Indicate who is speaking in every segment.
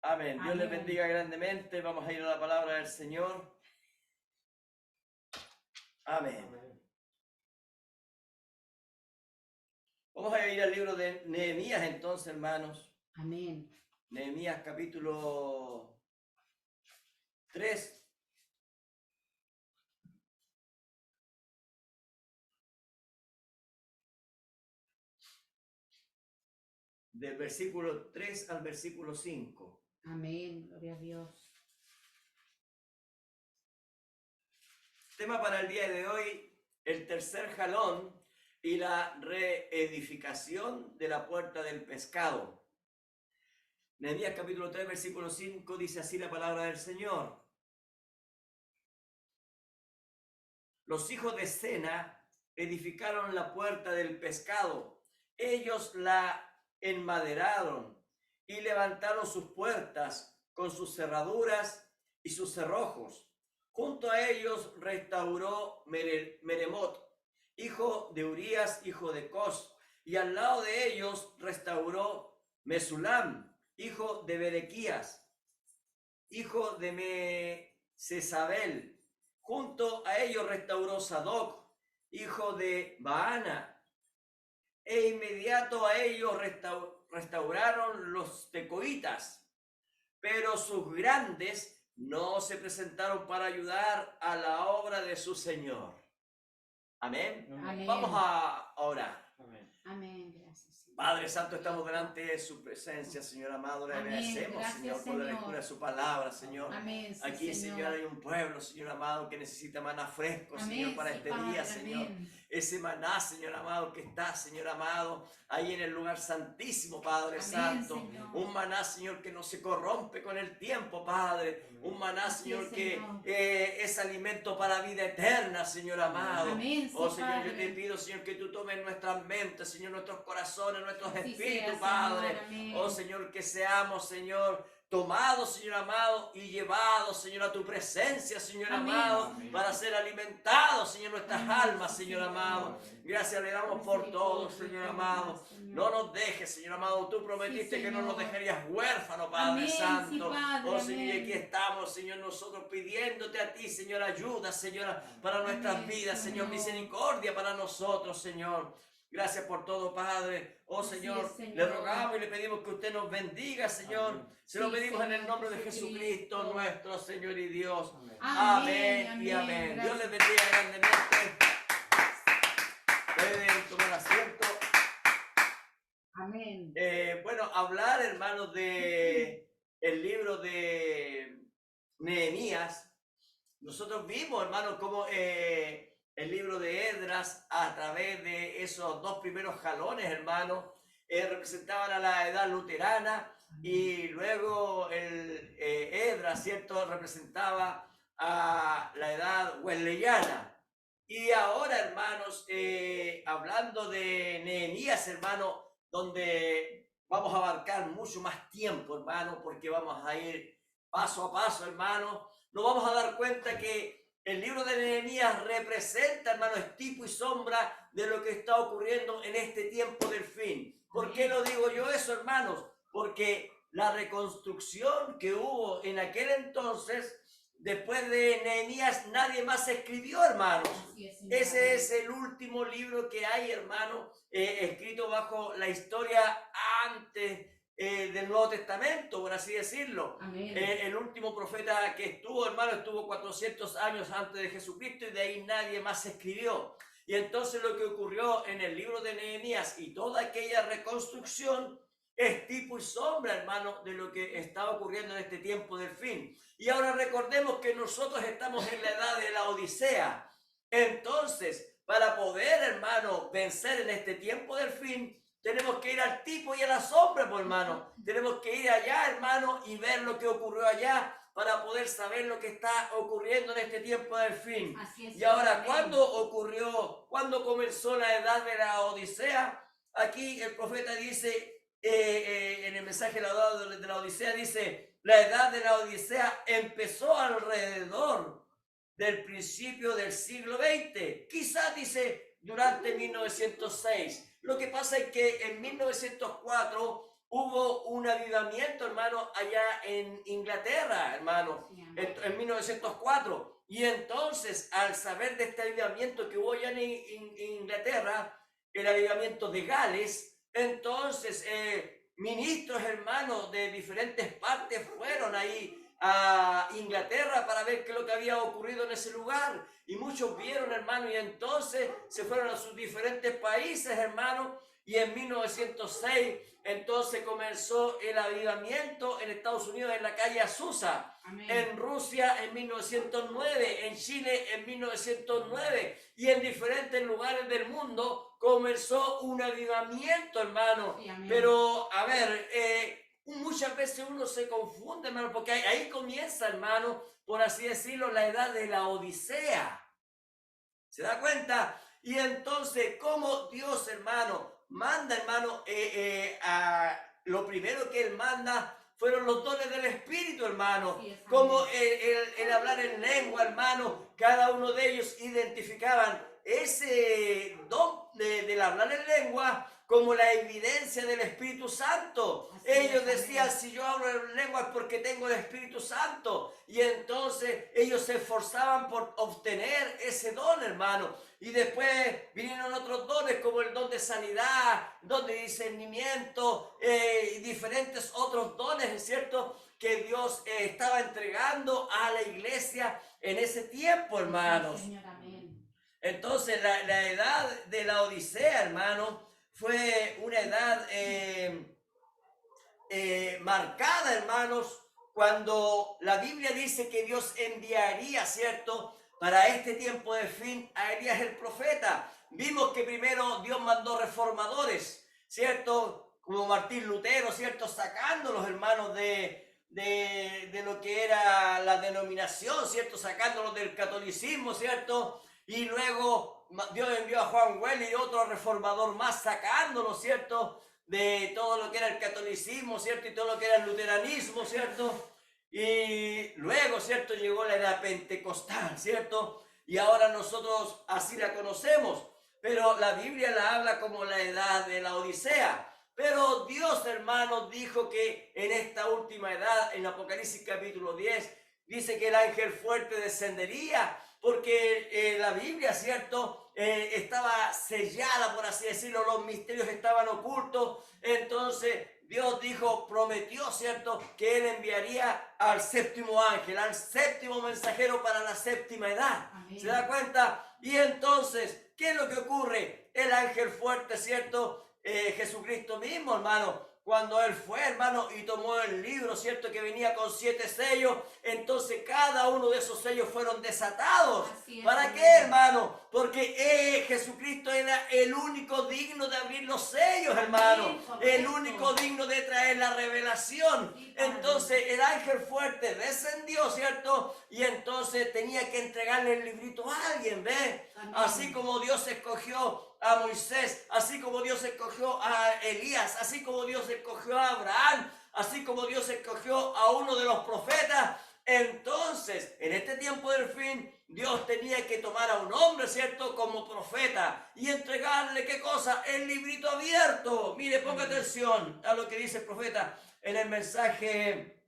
Speaker 1: Amén. Dios les bendiga grandemente. Vamos a ir a la palabra del Señor. Amén. Vamos a ir al libro de Nehemías entonces, hermanos.
Speaker 2: Amén.
Speaker 1: Nehemías capítulo 3. Del versículo 3 al versículo 5.
Speaker 2: Amén. Gloria a Dios.
Speaker 1: Tema para el día de hoy, el tercer jalón y la reedificación de la puerta del pescado. Nehemías capítulo 3, versículo 5 dice así la palabra del Señor. Los hijos de Sena edificaron la puerta del pescado. Ellos la enmaderaron y levantaron sus puertas con sus cerraduras y sus cerrojos. Junto a ellos restauró Meremot, hijo de Urías, hijo de Cos, y al lado de ellos restauró Mesulam, hijo de Berequías, hijo de Mesesabel. Junto a ellos restauró Sadoc, hijo de Baana, e inmediato a ellos restauraron los tecoitas, pero sus grandes no se presentaron para ayudar a la obra de su Señor. Amén.
Speaker 2: Amén.
Speaker 1: Vamos a orar.
Speaker 2: Amén. Gracias, Señor.
Speaker 1: Padre Santo, estamos delante de su presencia, Señor amado. Le agradecemos, Señor, por la lectura de su palabra, Señor.
Speaker 2: Amén, sí,
Speaker 1: Aquí, Señor, hay un pueblo, Señor amado, que necesita maná fresco,
Speaker 2: amén,
Speaker 1: Señor, para
Speaker 2: sí,
Speaker 1: este
Speaker 2: Padre,
Speaker 1: día, Señor.
Speaker 2: amén.
Speaker 1: Ese maná, Señor amado, que está, Señor amado, ahí en el lugar santísimo, Padre
Speaker 2: Amén,
Speaker 1: Santo.
Speaker 2: Señor.
Speaker 1: Un maná, Señor, que no se corrompe con el tiempo, Padre. Un maná,
Speaker 2: Así
Speaker 1: Señor,
Speaker 2: es,
Speaker 1: que
Speaker 2: Señor.
Speaker 1: es alimento para vida eterna, Señor amado.
Speaker 2: Amén, sí,
Speaker 1: Oh, Señor,
Speaker 2: Padre.
Speaker 1: yo te pido, Señor, que tú tomes nuestras mentes, Señor, nuestros corazones, nuestros
Speaker 2: Así
Speaker 1: espíritus,
Speaker 2: sea,
Speaker 1: Padre.
Speaker 2: Señor, amén.
Speaker 1: Oh, Señor, que seamos, Señor, tomados, Señor amado, y llevados, Señor, a tu presencia, Señor
Speaker 2: Amén.
Speaker 1: amado,
Speaker 3: Amén.
Speaker 1: para ser alimentados, Señor, nuestras
Speaker 2: Amén,
Speaker 1: almas,
Speaker 2: sí,
Speaker 1: Señor
Speaker 2: Señor.
Speaker 1: amado. Gracias le damos por todo, Señor amado. No nos dejes, Señor amado. Tú prometiste
Speaker 2: Sí,
Speaker 1: que no nos
Speaker 2: Señor.
Speaker 1: dejarías huérfanos, Padre
Speaker 2: Amén, sí,
Speaker 1: Santo.
Speaker 2: Padre,
Speaker 1: Oh, Señor, y
Speaker 2: amén.
Speaker 1: aquí estamos, Señor, nosotros pidiéndote a ti, Señor, ayuda, Señor, para nuestras
Speaker 2: Amén,
Speaker 1: vidas, Señor,
Speaker 2: Señor.
Speaker 1: misericordia para nosotros, Señor. Gracias por todo, Padre. Oh,
Speaker 2: Así
Speaker 1: Señor,
Speaker 2: es, Señor.
Speaker 1: le rogamos y le pedimos que usted nos bendiga, Señor.
Speaker 3: Amén.
Speaker 1: Se lo
Speaker 2: Sí,
Speaker 1: pedimos en el
Speaker 2: Señor
Speaker 1: nombre de
Speaker 2: Jesucristo.
Speaker 1: Jesucristo, nuestro Señor y Dios.
Speaker 3: Amén.
Speaker 1: Amén y
Speaker 2: Amén,
Speaker 1: amén.
Speaker 2: gracias.
Speaker 1: Dios les bendiga grandemente. Pueden tomar asiento.
Speaker 2: Amén.
Speaker 1: Bueno, hablar, hermanos, de el libro de Nehemías. Nosotros vimos, hermanos, cómo el libro de Esdras, a través de esos dos primeros jalones, hermanos, representaban a la edad luterana, y luego el Esdras, ¿cierto?, representaba a la edad wesleyana. Y ahora, hermanos, hablando de Nehemías, hermano, donde vamos a abarcar mucho más tiempo, hermano, porque vamos a ir paso a paso, hermano, nos vamos a dar cuenta que el libro de Nehemías representa, hermano, es tipo y sombra de lo que está ocurriendo en este tiempo del fin. ¿Por qué lo digo yo eso, hermanos? Porque la reconstrucción que hubo en aquel entonces, después de Nehemías, nadie más escribió, hermanos.
Speaker 2: Así es, Señor.
Speaker 1: Ese es el último libro que hay, hermano, escrito bajo la historia antes del Nuevo Testamento, por así decirlo.
Speaker 2: Amén.
Speaker 1: El último profeta que estuvo, hermano, estuvo 400 años antes de Jesucristo, y de ahí nadie más escribió. Y entonces lo que ocurrió en el libro de Nehemías y toda aquella reconstrucción es tipo y sombra, hermano, de lo que está ocurriendo en este tiempo del fin. Y ahora recordemos que nosotros estamos en la edad de la Odisea. Entonces, para poder, hermano, vencer en este tiempo del fin, tenemos que ir al tipo y a la sombra, pues, hermano. Tenemos que ir allá, hermano, y ver lo que ocurrió allá para poder saber lo que está ocurriendo en este tiempo del fin.
Speaker 2: Así es,
Speaker 1: Y ahora,
Speaker 2: amén.
Speaker 1: ¿cuándo ocurrió? ¿Cuándo comenzó la edad de la Odisea? Aquí el profeta dice, en el mensaje de la Odisea, dice, la edad de la Odisea empezó alrededor del principio del siglo XX. Quizás, dice, durante 1906. Lo que pasa es que en 1904 hubo un avivamiento, hermano, allá en Inglaterra, hermano,
Speaker 2: Sí, amén.
Speaker 1: en 1904. Y entonces, al saber de este avivamiento que hubo allá en Inglaterra, el avivamiento de Gales, entonces ministros, hermanos, de diferentes partes fueron ahí a Inglaterra para ver qué es lo que había ocurrido en ese lugar. Y muchos vieron, hermano, y entonces se fueron a sus diferentes países, hermano. Y en 1906, entonces comenzó el avivamiento en Estados Unidos, en la calle Azusa.
Speaker 2: Amén.
Speaker 1: En Rusia en 1909, en Chile en 1909 y en diferentes lugares del mundo comenzó un avivamiento, hermano.
Speaker 2: Sí, amén.
Speaker 1: Pero, a ver, muchas veces uno se confunde, hermano, porque ahí comienza, hermano, por así decirlo, la edad de la Odisea. ¿Se da cuenta? Y entonces, como Dios, hermano, manda, hermano, lo primero que Él manda fueron los dones del Espíritu, hermano.
Speaker 2: Sí,
Speaker 1: Como el hablar en lengua, hermano, cada uno de ellos identificaban ese don del hablar en lengua como la evidencia del Espíritu Santo.
Speaker 2: Así
Speaker 1: Ellos
Speaker 2: es,
Speaker 1: decían,
Speaker 2: amén.
Speaker 1: si yo hablo en lengua es porque tengo el Espíritu Santo. Y entonces ellos se esforzaban por obtener ese don, hermano. Y después vinieron otros dones como el don de sanidad, don de discernimiento y diferentes otros dones, ¿es cierto?, que Dios estaba entregando a la iglesia en ese tiempo, hermanos.
Speaker 2: Sí, Señor, amén.
Speaker 1: Entonces la edad de la Odisea, hermano, fue una edad marcada, hermanos, cuando la Biblia dice que Dios enviaría, ¿cierto?, para este tiempo de fin a Elías el profeta. Vimos que primero Dios mandó reformadores, ¿cierto?, como Martín Lutero, ¿cierto?, sacando los hermanos de lo que era la denominación, ¿cierto?, sacándolos del catolicismo, ¿cierto?, y luego Dios envió a Juan Wesley y otro reformador más, sacándolos, ¿cierto?, de todo lo que era el catolicismo, ¿cierto? Y todo lo que era el luteranismo, ¿cierto? Y luego, ¿cierto? Llegó la edad pentecostal, ¿cierto? Y ahora nosotros así la conocemos, pero la Biblia la habla como la edad de la Odisea. Pero Dios, hermanos, dijo que en esta última edad, en Apocalipsis capítulo 10, dice que el ángel fuerte descendería, porque la Biblia, ¿cierto?, estaba sellada, por así decirlo, los misterios estaban ocultos. Entonces Dios dijo, prometió, ¿cierto?, que Él enviaría al séptimo ángel, al séptimo mensajero para la séptima edad.
Speaker 2: Amén.
Speaker 1: ¿Se da cuenta? Y entonces, ¿qué es lo que ocurre? El ángel fuerte, ¿cierto?, Jesucristo mismo, hermano, cuando Él fue, hermano, y tomó el libro, ¿cierto?, que venía con 7 sellos, entonces cada uno de esos sellos fueron desatados.
Speaker 2: Así es,
Speaker 1: ¿Para
Speaker 2: amén.
Speaker 1: qué, hermano? Porque Jesucristo era el único digno de abrir los sellos, hermano.
Speaker 2: Amén, correcto.
Speaker 1: El único digno de traer la revelación.
Speaker 2: Sí, Padre.
Speaker 1: Entonces el ángel fuerte descendió, ¿cierto? Y entonces tenía que entregarle el librito a alguien, ¿ves?
Speaker 2: Amén.
Speaker 1: Así como Dios escogió a Moisés, así como Dios escogió a Elías, así como Dios escogió a Abraham, así como Dios escogió a uno de los profetas. Entonces, en este tiempo del fin, Dios tenía que tomar a un hombre, ¿cierto?, como profeta y entregarle, ¿qué cosa? El librito abierto. Mire, ponga atención a lo que dice el profeta en el mensaje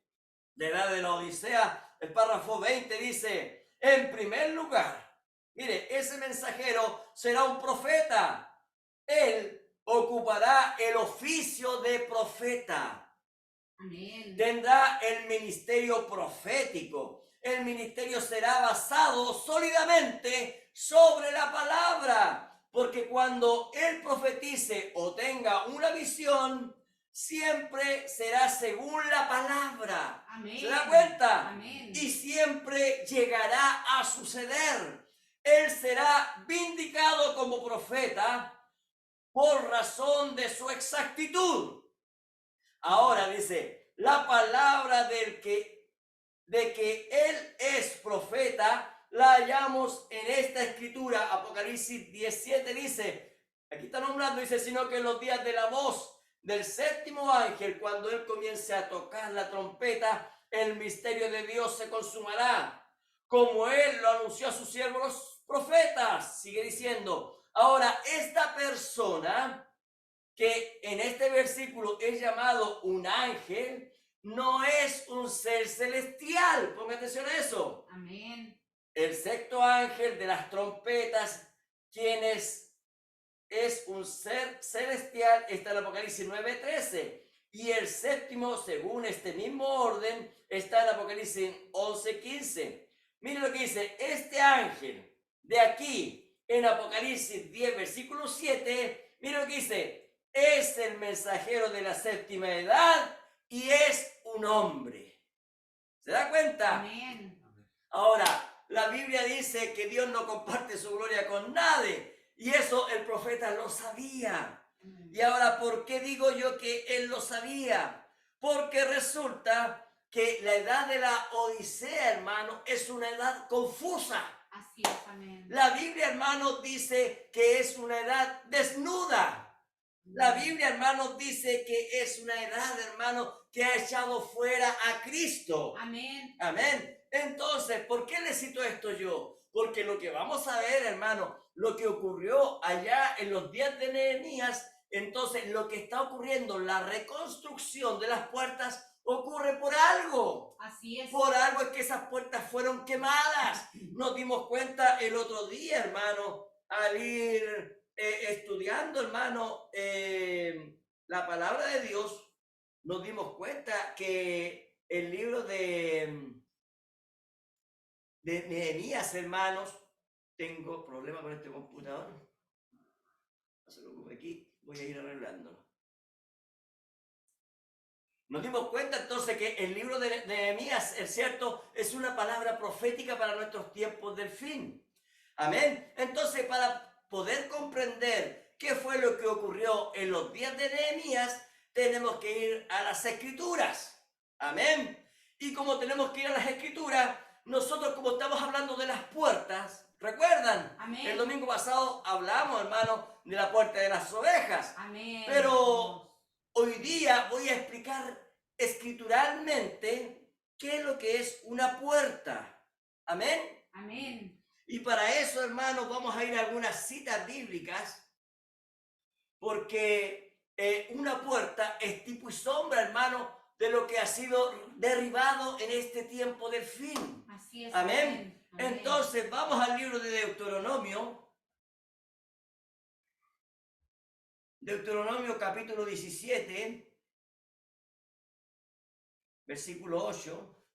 Speaker 1: de la edad de la Odisea. El párrafo 20 dice, en primer lugar, mire, ese mensajero será un profeta. Él ocupará el oficio de profeta.
Speaker 2: Amén.
Speaker 1: Tendrá el ministerio profético. El ministerio será basado sólidamente sobre la palabra, porque cuando él profetice o tenga una visión, siempre será según la palabra.
Speaker 2: Amén.
Speaker 1: ¿Se da cuenta?
Speaker 2: Amén.
Speaker 1: Y siempre llegará a suceder. Él será vindicado como profeta por razón de su exactitud. Ahora dice, la palabra de que él es profeta, la hallamos en esta escritura. Apocalipsis 17 dice, aquí está nombrando, dice, sino que en los días de la voz del séptimo ángel, cuando él comience a tocar la trompeta, el misterio de Dios se consumará, como él lo anunció a sus siervos los profetas. Sigue diciendo, ahora esta persona que en este versículo es llamado un ángel, no es un ser celestial. Ponga atención a eso.
Speaker 2: Amén.
Speaker 1: El sexto ángel de las trompetas, quien es un ser celestial, está en Apocalipsis 9:13. Y el séptimo, según este mismo orden, está en Apocalipsis 11:15. Miren lo que dice, este ángel de aquí, en Apocalipsis 10, versículo 7, miren lo que dice, es el mensajero de la séptima edad y es un hombre. ¿Se da cuenta?
Speaker 2: Amén.
Speaker 1: Ahora, la Biblia dice que Dios no comparte su gloria con nadie. Y eso el profeta lo sabía. Y ahora, ¿por qué digo yo que él lo sabía? Porque resulta que la edad de la Odisea, hermano, es una edad confusa.
Speaker 2: Así es, amén.
Speaker 1: La Biblia, hermano, dice que es una edad desnuda. La Biblia, hermano, dice que es una edad, hermano, que ha echado fuera a Cristo.
Speaker 2: Amén.
Speaker 1: Amén. Entonces, ¿por qué le cito esto yo? Porque lo que vamos a ver, hermano, lo que ocurrió allá en los días de Nehemías, entonces lo que está ocurriendo, la reconstrucción de las puertas, ocurre por algo.
Speaker 2: Así es.
Speaker 1: Por algo es que esas puertas fueron quemadas. Nos dimos cuenta el otro día, hermano, al ir estudiando, hermano, la palabra de Dios, nos dimos cuenta que el libro de Nehemías, hermanos, tengo problema con este computador. No se preocupe, aquí voy a ir arreglándolo. Nos dimos cuenta entonces que el libro de Nehemías, es cierto, es una palabra profética para nuestros tiempos del fin. Amén. Entonces, para poder comprender qué fue lo que ocurrió en los días de Nehemías, tenemos que ir a las Escrituras. Amén. Y como tenemos que ir a las Escrituras, nosotros como estamos hablando de las puertas, ¿recuerdan?
Speaker 2: Amén.
Speaker 1: El domingo pasado hablamos, hermano, de la puerta de las ovejas.
Speaker 2: Amén.
Speaker 1: Pero hoy día voy a explicar escrituralmente qué es lo que es una puerta. Amén.
Speaker 2: Amén.
Speaker 1: Y para eso, hermanos, vamos a ir a algunas citas bíblicas, porque una puerta es tipo y sombra, hermano, de lo que ha sido derribado en este tiempo del fin.
Speaker 2: Así es.
Speaker 1: Amén.
Speaker 2: Amén.
Speaker 1: Entonces, vamos al libro de Deuteronomio. Deuteronomio capítulo 17, versículo 8.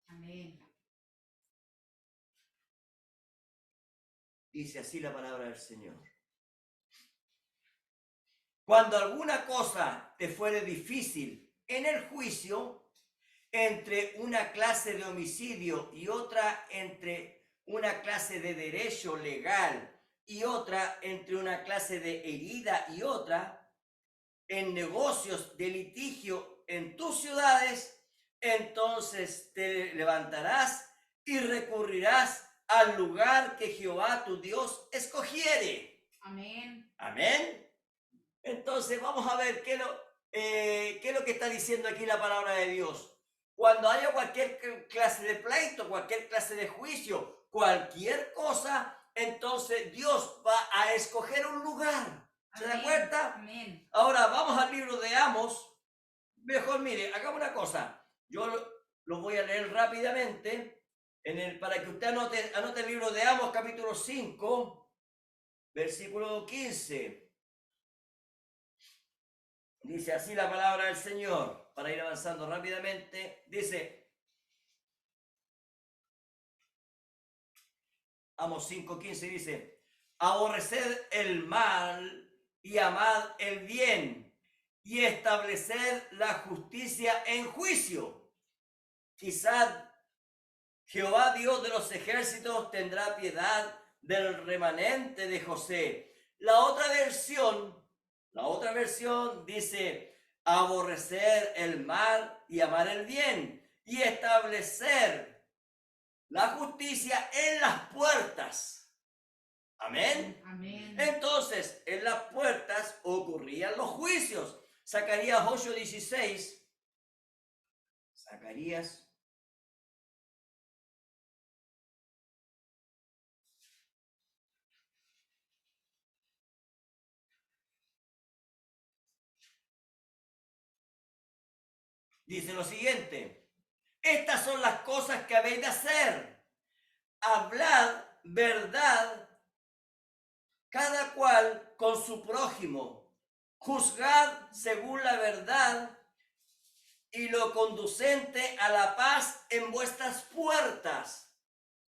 Speaker 2: Amén.
Speaker 1: Dice así la palabra del Señor. Cuando alguna cosa te fuere difícil en el juicio, entre una clase de homicidio y otra entre una clase de derecho legal y otra entre una clase de herida y otra, en negocios de litigio en tus ciudades, entonces te levantarás y recurrirás al lugar que Jehová tu Dios escogiere.
Speaker 2: Amén.
Speaker 1: Amén. Entonces vamos a ver qué es lo que está diciendo aquí la palabra de Dios. Cuando haya cualquier clase de pleito, cualquier clase de juicio, cualquier cosa, entonces Dios va a escoger un lugar. ¿Se da cuenta?
Speaker 2: Amén.
Speaker 1: Ahora vamos al libro de Amos. Mejor, mire, hagamos una cosa. Yo lo voy a leer rápidamente para que usted anote el libro de Amos, capítulo 5, versículo 15. Dice así la palabra del Señor, para ir avanzando rápidamente. Dice, Amos 5:15 dice, aborreced el mal y amad el bien, y estableced la justicia en juicio. Quizás Jehová Dios de los ejércitos tendrá piedad del remanente de José. La otra versión dice, aborrecer el mal y amar el bien, y establecer la justicia en las puertas. Amén.
Speaker 2: Amén.
Speaker 1: Entonces, en las puertas ocurrían los juicios. Zacarías 8:16. Zacarías. dice lo siguiente: estas son las cosas que habéis de hacer. Hablad verdad cada cual con su prójimo. Juzgad según la verdad y lo conducente a la paz en vuestras puertas.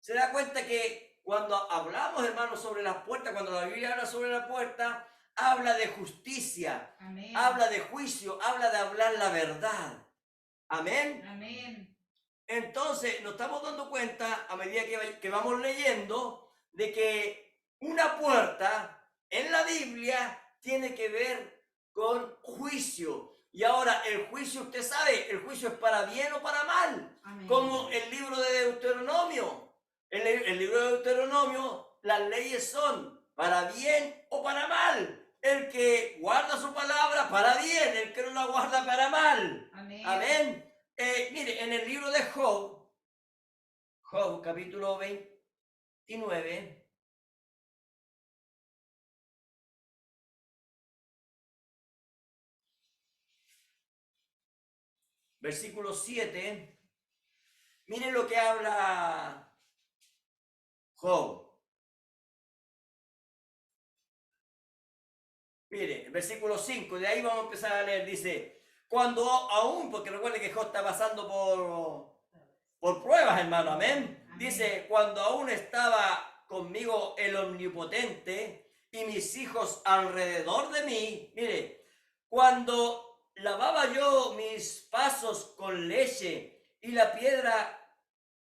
Speaker 1: Se da cuenta que cuando hablamos, hermanos, sobre las puertas, cuando la Biblia habla sobre la puerta, habla de justicia,
Speaker 2: Amén.
Speaker 1: habla de juicio, habla de hablar la verdad. Amén.
Speaker 2: Amén.
Speaker 1: Entonces nos estamos dando cuenta a medida que vamos leyendo de que una puerta en la Biblia tiene que ver con juicio. Y ahora el juicio, usted sabe, el juicio es para bien o para mal.
Speaker 2: Amén.
Speaker 1: Como el libro de Deuteronomio. El libro de Deuteronomio, las leyes son para bien o para mal. El que guarda su palabra para bien, el que no la guarda para mal.
Speaker 2: Amén.
Speaker 1: Amén. Mire, en el libro de Job, capítulo 29, versículo 7, miren lo que habla Job. Mire, el versículo 5, de ahí vamos a empezar a leer, dice: cuando aún, porque recuerde que Job está pasando por pruebas, hermano, amén. Dice: cuando aún estaba conmigo el Omnipotente y mis hijos alrededor de mí, mire, cuando lavaba yo mis pasos con leche y la piedra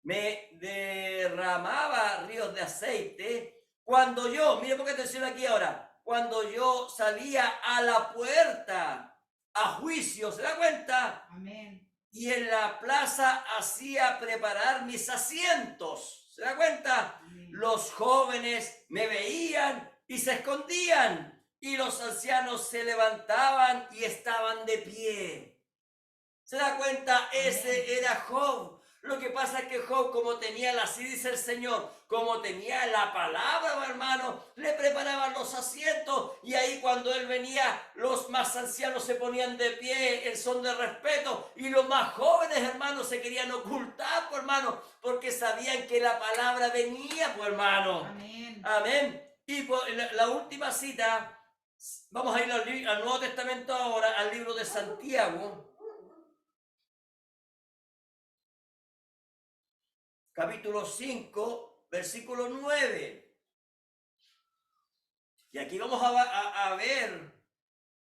Speaker 1: me derramaba ríos de aceite, cuando yo, mire, ponga atención aquí ahora, cuando yo salía a la puerta a juicio, ¿se da cuenta?
Speaker 2: Amén.
Speaker 1: Y en la plaza hacía preparar mis asientos. ¿Se da cuenta?
Speaker 2: Amén.
Speaker 1: Los jóvenes me veían y se escondían, y los ancianos se levantaban y estaban de pie. ¿Se da cuenta? Ese era Job. Lo que pasa es que Job, como tenía, así dice el Señor, como tenía la palabra, hermano, le preparaban los asientos, y ahí cuando él venía, los más ancianos se ponían de pie en son de respeto, y los más jóvenes, hermanos, se querían ocultar, pues, hermano, porque sabían que la palabra venía, pues, hermano.
Speaker 2: Amén.
Speaker 1: Amén. Y por la última cita, vamos a ir al Nuevo Testamento ahora, al libro de Santiago. Capítulo 5, versículo 9. Y aquí vamos a ver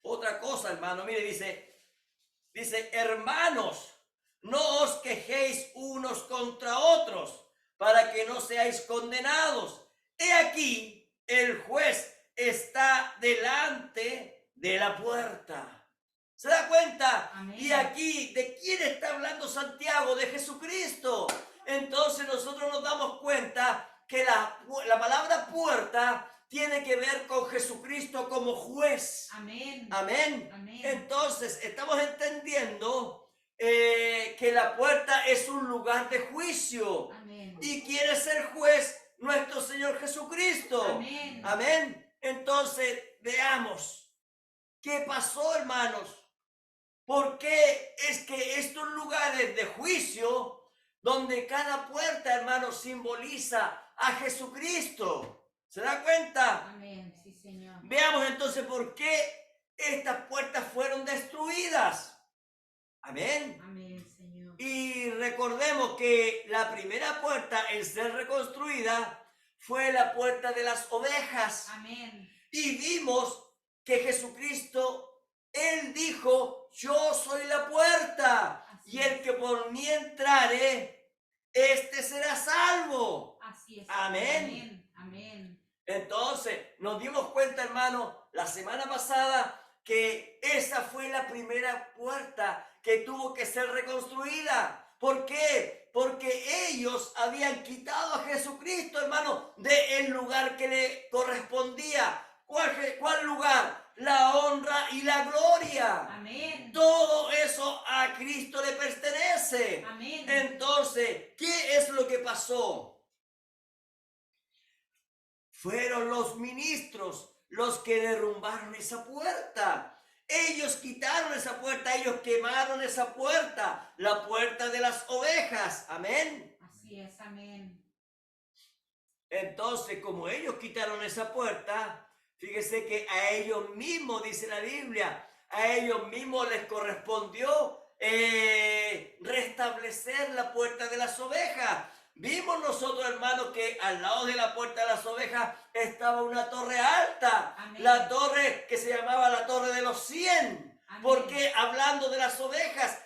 Speaker 1: otra cosa, hermano. Mire, dice, hermanos, no os quejéis unos contra otros, para que no seáis condenados. He aquí, el juez está delante de la puerta. ¿Se da cuenta?
Speaker 2: Amén.
Speaker 1: Y aquí, ¿de quién está hablando Santiago? De Jesucristo. Entonces nosotros nos damos cuenta que la palabra puerta tiene que ver con Jesucristo como juez.
Speaker 2: Amén.
Speaker 1: Amén.
Speaker 2: Amén.
Speaker 1: Entonces estamos entendiendo que la puerta es un lugar de juicio.
Speaker 2: Amén.
Speaker 1: Y quiere ser juez nuestro Señor Jesucristo.
Speaker 2: Amén.
Speaker 1: Amén. Entonces veamos qué pasó, hermanos. ¿Por qué es que estos lugares de juicio, donde cada puerta, hermanos, simboliza a Jesucristo? ¿Se da cuenta?
Speaker 2: Amén. Sí, Señor.
Speaker 1: Veamos entonces por qué estas puertas fueron destruidas. Amén.
Speaker 2: Amén, Señor.
Speaker 1: Y recordemos que la primera puerta en ser reconstruida fue la puerta de las ovejas.
Speaker 2: Amén.
Speaker 1: Y vimos que Jesucristo, Él dijo: yo soy la puerta,
Speaker 2: Así
Speaker 1: y el que por mí entrare, este será salvo.
Speaker 2: Así es.
Speaker 1: Amén.
Speaker 2: Amén. Amén.
Speaker 1: Entonces, nos dimos cuenta, hermano, la semana pasada, que esa fue la primera puerta que tuvo que ser reconstruida. ¿Por qué? Porque ellos habían quitado a Jesucristo, hermano, del lugar que le correspondía. ¿Cuál lugar? La honra y la gloria.
Speaker 2: Amén.
Speaker 1: Todo eso a Cristo le pertenece.
Speaker 2: Amén.
Speaker 1: Entonces, ¿qué es lo que pasó? Fueron los ministros los que derrumbaron esa puerta. ellos quitaron esa puerta, ellos quemaron esa puerta, la puerta de las ovejas. Amén.
Speaker 2: Así es, amén.
Speaker 1: Entonces, como ellos quitaron esa puerta, fíjese que a ellos mismos, dice la Biblia, a ellos mismos les correspondió restablecer la puerta de las ovejas. Vimos nosotros, hermanos, que al lado de la puerta de las ovejas estaba una torre alta,
Speaker 2: Amén.
Speaker 1: la torre que se llamaba la torre de los 100.
Speaker 2: Amén.
Speaker 1: Porque hablando de las ovejas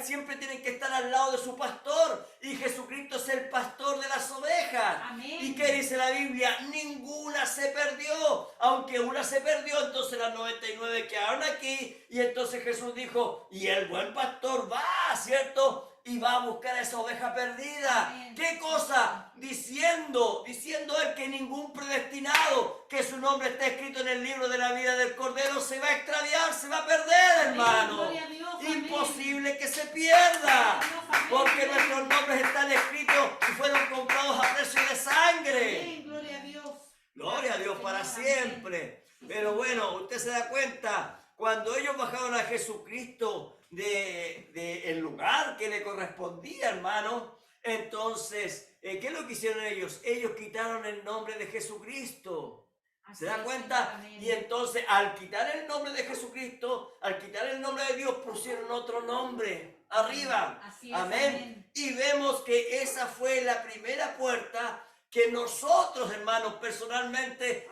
Speaker 1: siempre tienen que estar al lado de su pastor, y Jesucristo es el pastor de las ovejas.
Speaker 2: Amén.
Speaker 1: ¿Y qué dice la Biblia? Ninguna se perdió, aunque una se perdió, entonces las 99 quedaron aquí. Y entonces Jesús dijo, y el buen pastor va, ¿cierto?, y va a buscar a esa oveja perdida.
Speaker 2: Amén.
Speaker 1: ¿Qué cosa? Diciendo él que ningún predestinado, que su nombre está escrito en el libro de la vida del Cordero, se va a extraviar, se va a perder,
Speaker 2: Amén.
Speaker 1: hermano.
Speaker 2: Gloria a Dios, amén.
Speaker 1: Imposible que se pierda,
Speaker 2: Gloria a Dios, amén.
Speaker 1: porque nuestros nombres están escritos y fueron comprados a precio de sangre.
Speaker 2: Amén. Gloria a Dios.
Speaker 1: Gloria a Dios para
Speaker 2: Señor,
Speaker 1: siempre.
Speaker 2: amén.
Speaker 1: Pero bueno, usted se da cuenta, cuando ellos bajaron a Jesucristo del lugar que le correspondía, hermano, entonces, ¿qué es lo que hicieron ellos? Ellos quitaron el nombre de Jesucristo.
Speaker 2: Así
Speaker 1: ¿Se da
Speaker 2: es,
Speaker 1: cuenta?
Speaker 2: Señor, amén.
Speaker 1: Y entonces, al quitar el nombre de Jesucristo, al quitar el nombre de Dios, pusieron otro nombre arriba.
Speaker 2: Así es,
Speaker 1: Amén.
Speaker 2: amén.
Speaker 1: Y vemos que esa fue la primera puerta que nosotros, hermanos, personalmente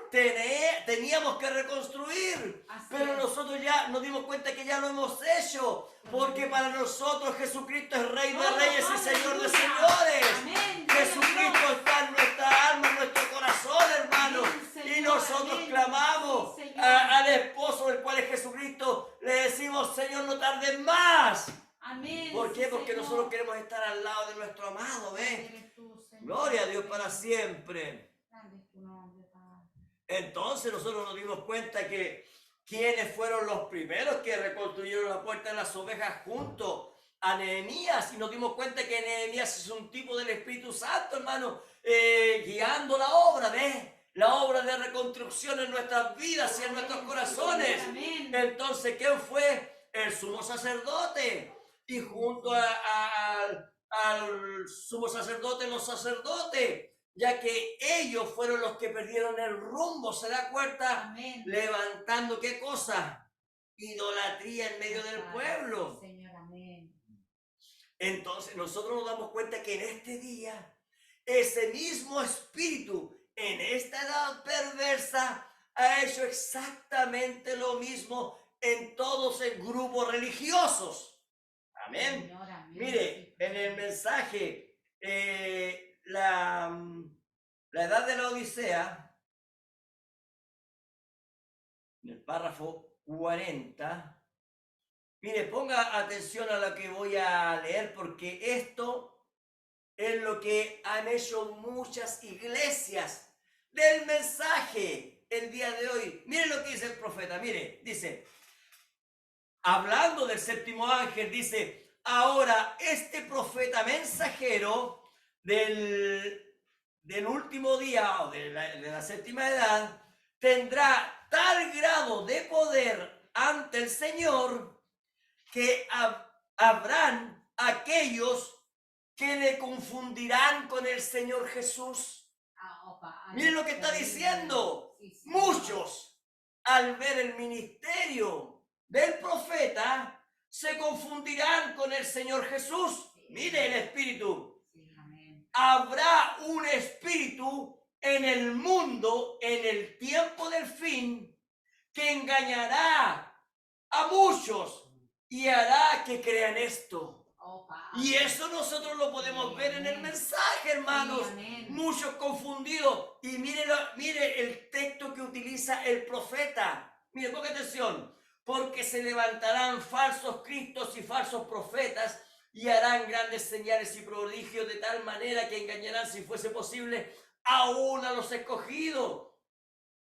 Speaker 1: teníamos que reconstruir.
Speaker 2: Así
Speaker 1: Pero
Speaker 2: es.
Speaker 1: nosotros ya nos dimos cuenta que ya lo hemos hecho, porque para nosotros Jesucristo es Rey de Reyes y Señor de Señores.
Speaker 2: Amén.
Speaker 1: Jesucristo está en nuestra alma, en nuestro corazón, hermano.
Speaker 2: Amén, Señor,
Speaker 1: Y nosotros
Speaker 2: amén.
Speaker 1: clamamos
Speaker 2: Sí, Señor.
Speaker 1: al esposo del cual es Jesucristo. Le decimos, Señor, no tardes más.
Speaker 2: Amén.
Speaker 1: ¿Por qué?
Speaker 2: Sí,
Speaker 1: Porque
Speaker 2: Señor.
Speaker 1: nosotros queremos estar al lado de nuestro amado, ¿ves?
Speaker 2: Eres tú, Señor.
Speaker 1: Gloria a Dios
Speaker 2: Amén.
Speaker 1: para siempre.
Speaker 2: Grande es tu nombre, Padre.
Speaker 1: Entonces nosotros nos dimos cuenta que quienes fueron los primeros que reconstruyeron la puerta de las ovejas junto a Nehemías, y nos dimos cuenta que Nehemías es un tipo del Espíritu Santo, hermano, guiando la obra, ¿ves? La obra de reconstrucción en nuestras vidas y en nuestros corazones.
Speaker 2: Amén.
Speaker 1: Entonces, ¿quién fue? El sumo sacerdote. Y junto al sumo sacerdote, los sacerdotes, ya que ellos fueron los que perdieron el rumbo, ¿se da cuenta?
Speaker 2: Amén.
Speaker 1: Levantando, ¿qué cosa? Idolatría en medio del pueblo.
Speaker 2: Sí, Señor, amén.
Speaker 1: Entonces nosotros nos damos cuenta que en este día, ese mismo espíritu, en esta edad perversa, ha hecho exactamente lo mismo en todos los grupos religiosos. Amén.
Speaker 2: Señor, amén.
Speaker 1: Mire, en el mensaje, la edad de la Odisea, en el párrafo 40, mire, ponga atención a lo que voy a leer, porque esto es lo que han hecho muchas iglesias del mensaje el día de hoy. Mire lo que dice el profeta, mire, dice, hablando del séptimo ángel, dice, ahora este profeta mensajero del último día o de la séptima edad tendrá tal grado de poder ante el Señor que habrán aquellos que le confundirán con el Señor Jesús. Miren lo que está diciendo.
Speaker 2: Sí, sí.
Speaker 1: Muchos, al ver el ministerio del profeta, se confundirán con el Señor Jesús. Mire el espíritu.
Speaker 2: Sí, amén.
Speaker 1: Habrá un espíritu en el mundo, en el tiempo del fin, que engañará a muchos y hará que crean esto.
Speaker 2: Oh, Padre.
Speaker 1: Y eso nosotros lo podemos ver en el mensaje, hermanos.
Speaker 2: Sí, amén.
Speaker 1: Muchos confundidos. Y mire el texto que utiliza el profeta. Mire, ponga atención. Porque se levantarán falsos cristos y falsos profetas y harán grandes señales y prodigios de tal manera que engañarán, si fuese posible, aún a los escogidos.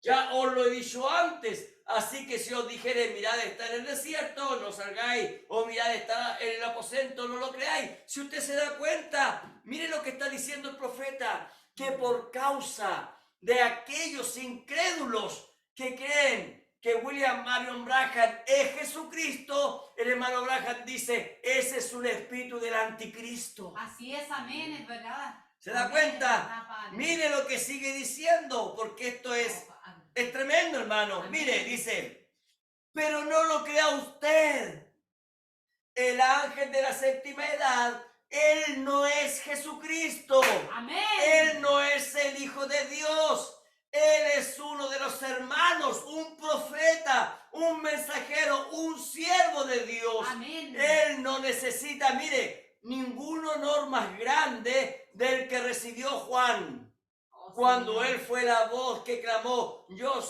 Speaker 1: Ya os lo he dicho antes. Así que si os dijere, mirad, está en el desierto, no salgáis, o mirad, está en el aposento, no lo creáis. Si usted se da cuenta, mire lo que está diciendo el profeta, que por causa de aquellos incrédulos que creen que William Marion Branham es Jesucristo, el hermano Branham dice, ese es un espíritu del anticristo.
Speaker 2: Así es, amén, es verdad.
Speaker 1: ¿Se da
Speaker 2: Amén,
Speaker 1: cuenta?
Speaker 2: es verdad, Padre.
Speaker 1: Mire lo que sigue diciendo, porque esto es tremendo, hermano.
Speaker 2: Amén.
Speaker 1: Mire, dice, pero no lo crea usted. El ángel de la séptima edad, él no es Jesucristo.
Speaker 2: Amén.
Speaker 1: Él no es el Hijo de Dios. Él es uno de los hermanos, un profeta, un mensajero, un siervo de Dios.
Speaker 2: Amén.
Speaker 1: Él no necesita, mire, ningún honor más grande del que recibió Juan.
Speaker 2: Oh,
Speaker 1: Cuando
Speaker 2: Señor.
Speaker 1: él fue la voz que clamó, yo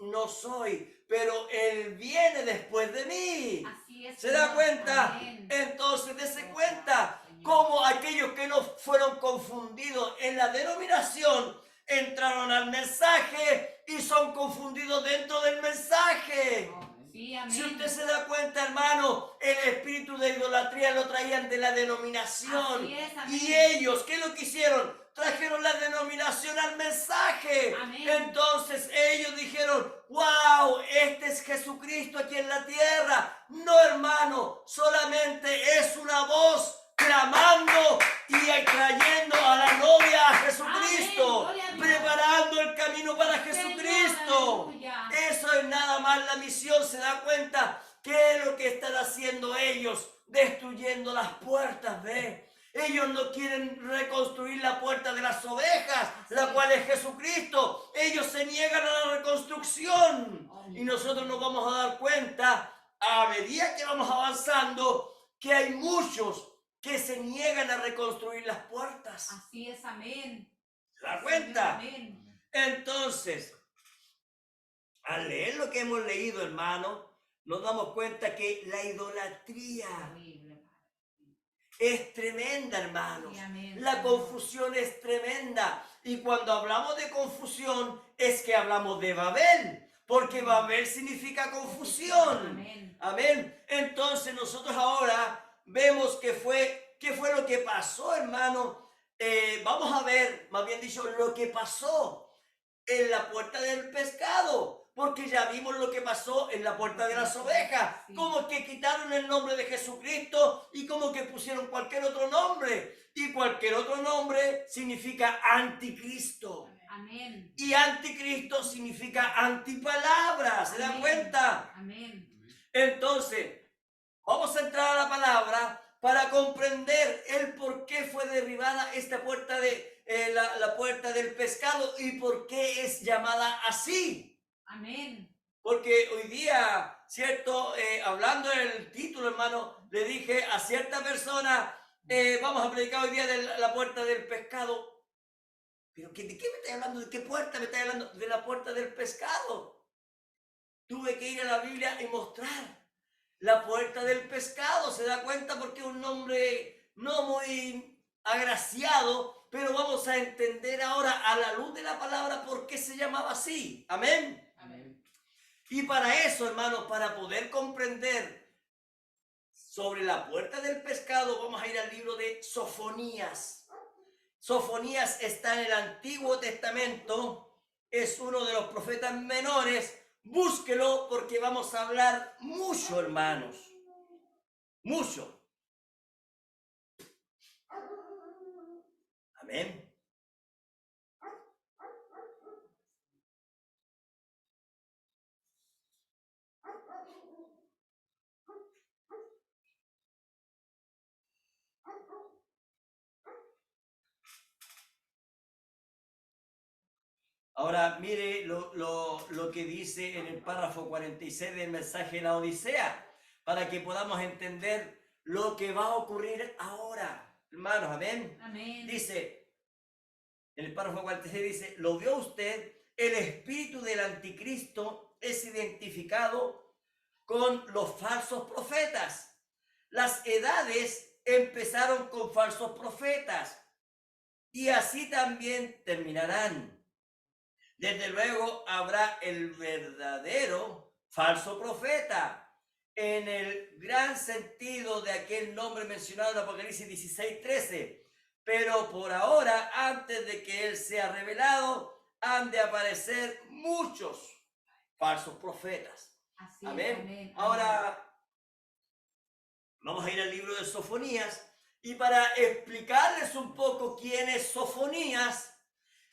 Speaker 1: no soy, pero él viene después de mí.
Speaker 2: Así es,
Speaker 1: ¿Se da
Speaker 2: Señor.
Speaker 1: cuenta?
Speaker 2: Amén.
Speaker 1: Entonces, dése
Speaker 2: Oh,
Speaker 1: cuenta
Speaker 2: Señor.
Speaker 1: cómo aquellos que no fueron confundidos en la denominación entraron al mensaje y son confundidos dentro del mensaje.
Speaker 2: Oh, sí, amén.
Speaker 1: Si usted se da cuenta, hermano, el espíritu de idolatría lo traían de la denominación.
Speaker 2: Así es, amén.
Speaker 1: Y ellos, ¿qué es lo que hicieron? Trajeron la denominación al mensaje.
Speaker 2: Amén.
Speaker 1: Entonces ellos dijeron, wow, este es Jesucristo aquí en la tierra. No, hermano, solamente es una voz clamando y trayendo a la novia a Jesucristo,
Speaker 2: Amén, gloria a Dios.
Speaker 1: preparando el camino para
Speaker 2: Señor,
Speaker 1: Jesucristo.
Speaker 2: aleluya.
Speaker 1: Eso es nada más la misión. ¿Se da cuenta qué es lo que están haciendo ellos? Destruyendo las puertas, ¿ve? Ellos no quieren reconstruir la puerta de las ovejas, la cual es Jesucristo. Ellos se niegan a la reconstrucción. Y nosotros nos vamos a dar cuenta, a medida que vamos avanzando, que hay muchos que se niegan a reconstruir las puertas.
Speaker 2: Así es, amén.
Speaker 1: ¿Se da cuenta?
Speaker 2: Amén.
Speaker 1: Entonces, al leer lo que hemos leído, hermano, nos damos cuenta que la idolatría
Speaker 2: Horrible, Padre.
Speaker 1: es tremenda, hermanos.
Speaker 2: Sí, amén,
Speaker 1: La
Speaker 2: Señor.
Speaker 1: confusión es tremenda. Y cuando hablamos de confusión, es que hablamos de Babel, porque Babel significa confusión.
Speaker 2: Amén.
Speaker 1: Amén. Entonces nosotros ahora vemos qué fue lo que pasó, hermano. Vamos a ver, más bien dicho, lo que pasó en la puerta del pescado, porque ya vimos lo que pasó en la puerta de las ovejas,
Speaker 2: Sí.
Speaker 1: como que quitaron el nombre de Jesucristo y como que pusieron cualquier otro nombre, y cualquier otro nombre significa anticristo,
Speaker 2: Amén.
Speaker 1: y anticristo significa antipalabra. ¿Se dan
Speaker 2: Amén.
Speaker 1: cuenta?
Speaker 2: Amén.
Speaker 1: Entonces, vamos a entrar a la palabra para comprender el por qué fue derribada esta puerta de la puerta del pescado y por qué es llamada así.
Speaker 2: Amén.
Speaker 1: Porque hoy día, ¿cierto? Hablando del título, hermano, le dije a cierta persona, vamos a predicar hoy día de la puerta del pescado. ¿Pero de qué me estás hablando? ¿De qué puerta me estás hablando? De la puerta del pescado. Tuve que ir a la Biblia y mostrar la puerta del pescado. ¿Se da cuenta? Porque es un nombre no muy agraciado, pero vamos a entender ahora a la luz de la palabra por qué se llamaba así. Amén.
Speaker 2: Amén.
Speaker 1: Y para eso, hermanos, para poder comprender sobre la puerta del pescado, vamos a ir al libro de Sofonías. Sofonías está en el Antiguo Testamento, es uno de los profetas menores. Búsquelo porque vamos a hablar mucho, hermanos. Mucho. Amén. Ahora mire lo que dice en el párrafo 46 del mensaje de la Odisea, para que podamos entender lo que va a ocurrir ahora, hermanos, amén.
Speaker 2: Amén.
Speaker 1: Dice, en el párrafo 46 dice, ¿lo vio usted? El espíritu del anticristo es identificado con los falsos profetas. Las edades empezaron con falsos profetas y así también terminarán. Desde luego habrá el verdadero falso profeta, en el gran sentido de aquel nombre mencionado en Apocalipsis 16:13. Pero por ahora, antes de que él sea revelado, han de aparecer muchos falsos profetas.
Speaker 2: Así
Speaker 1: Amén.
Speaker 2: es, amén.
Speaker 1: Ahora vamos a ir al libro de Sofonías y para explicarles un poco quién es Sofonías,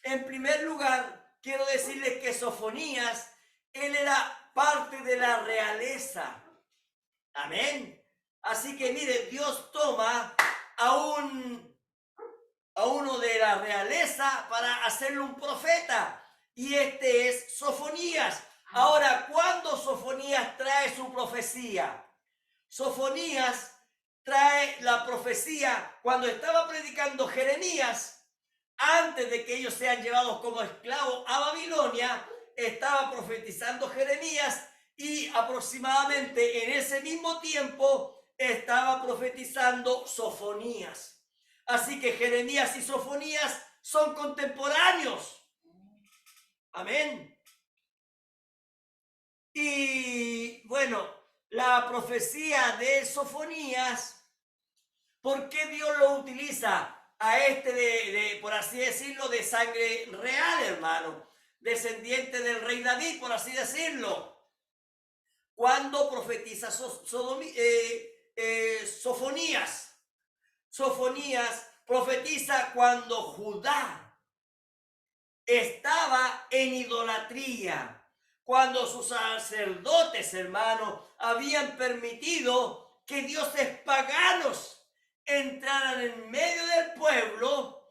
Speaker 1: en primer lugar quiero decirles que Sofonías, él era parte de la realeza. Amén. Así que mire, Dios toma a uno de la realeza para hacerle un profeta. Y este es Sofonías. Ahora, ¿cuándo Sofonías trae su profecía? Sofonías trae la profecía cuando estaba predicando Jeremías, antes de que ellos sean llevados como esclavos a Babilonia, estaba profetizando Jeremías y aproximadamente en ese mismo tiempo estaba profetizando Sofonías. Así que Jeremías y Sofonías son contemporáneos. Amén. Y bueno, la profecía de Sofonías, ¿por qué Dios lo utiliza a este por así decirlo, de sangre real, hermano? Descendiente del rey David, por así decirlo. Cuando profetiza Sofonías. Sofonías profetiza cuando Judá estaba en idolatría. Cuando sus sacerdotes, hermanos, habían permitido que dioses paganos entraran en medio del pueblo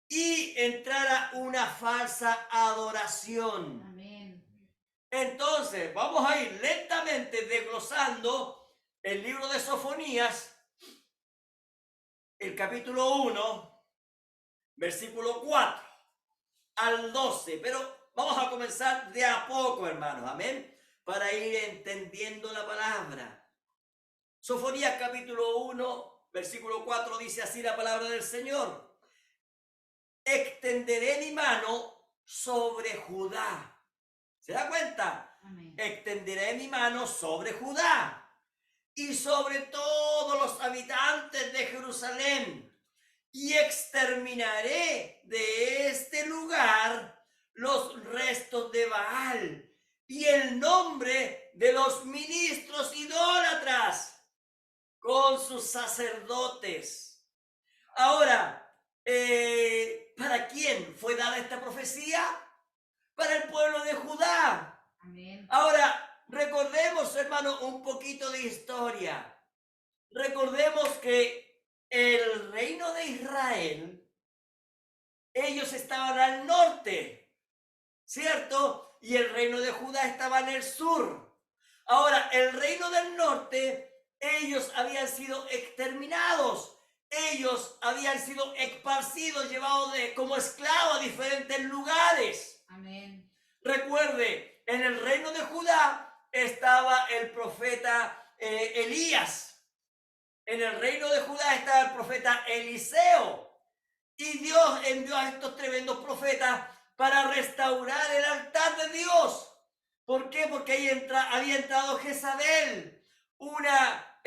Speaker 1: y entrara una falsa adoración.
Speaker 2: Amén.
Speaker 1: Entonces, vamos a ir lentamente desglosando el libro de Sofonías, el capítulo 1, versículo 4 al 12, pero vamos a comenzar de a poco, hermanos, amén, para ir entendiendo la palabra. Sofonías capítulo 1, versículo 4 dice así la palabra del Señor: extenderé mi mano sobre Judá. ¿Se da cuenta?
Speaker 2: Amén.
Speaker 1: Extenderé mi mano sobre Judá y sobre todos los habitantes de Jerusalén, y exterminaré de este lugar los restos de Baal y el nombre de los ministros idólatras con sus sacerdotes. Ahora, ¿para quién fue dada esta profecía? Para el pueblo de Judá.
Speaker 2: Amén.
Speaker 1: Ahora, recordemos, hermano, un poquito de historia. Recordemos que el reino de Israel, ellos estaban al norte, ¿cierto? Y el reino de Judá estaba en el sur. Ahora, el reino del norte, ellos habían sido exterminados. Ellos habían sido esparcidos, llevados como esclavos a diferentes lugares.
Speaker 2: Amén.
Speaker 1: Recuerde, en el reino de Judá estaba el profeta Elías. En el reino de Judá estaba el profeta Eliseo. Y Dios envió a estos tremendos profetas para restaurar el altar de Dios. ¿Por qué? Porque ahí había entrado Jezabel, una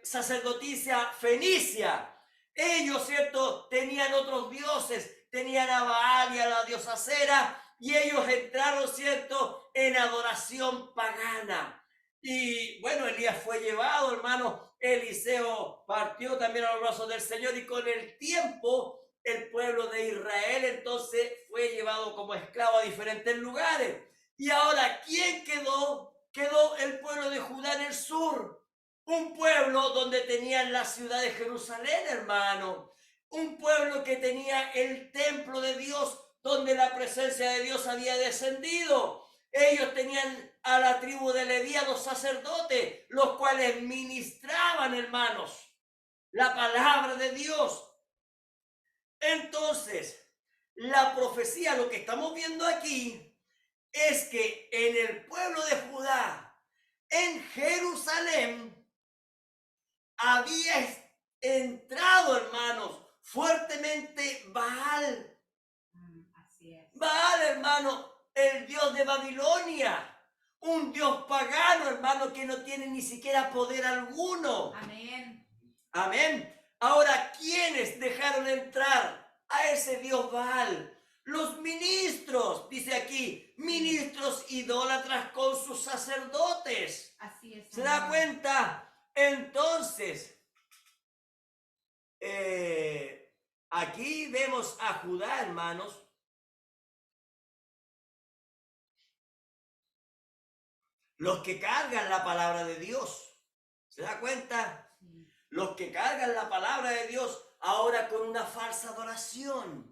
Speaker 1: sacerdotisa fenicia. Ellos, ¿cierto?, tenían otros dioses, tenían a Baal y a la diosa Cera, y ellos entraron, ¿cierto?, en adoración pagana. Y bueno, Elías fue llevado, hermano. Eliseo partió también a los brazos del Señor, y con el tiempo el pueblo de Israel entonces fue llevado como esclavo a diferentes lugares. Y ahora, ¿quién quedó? Quedó el pueblo de Judá en el sur. Un pueblo donde tenían la ciudad de Jerusalén, hermano. Un pueblo que tenía el templo de Dios, donde la presencia de Dios había descendido. Ellos tenían a la tribu de Leví, a los sacerdotes, los cuales ministraban, hermanos, la palabra de Dios. Entonces, la profecía, lo que estamos viendo aquí, es que en el pueblo de Judá, en Jerusalén, había entrado, hermanos, fuertemente Baal.
Speaker 2: Así es.
Speaker 1: Baal, hermano, el dios de Babilonia. Un dios pagano, hermano, que no tiene ni siquiera poder alguno.
Speaker 2: Amén.
Speaker 1: Amén. Ahora, ¿quiénes dejaron entrar a ese dios Baal? los ministros, dice aquí, ministros idólatras con sus sacerdotes.
Speaker 2: Así es.
Speaker 1: ¿Se da
Speaker 2: amén.
Speaker 1: cuenta? Entonces, aquí vemos a Judá, hermanos, los que cargan la palabra de Dios. ¿Se da cuenta?
Speaker 2: Sí.
Speaker 1: Los que cargan la palabra de Dios ahora con una falsa adoración.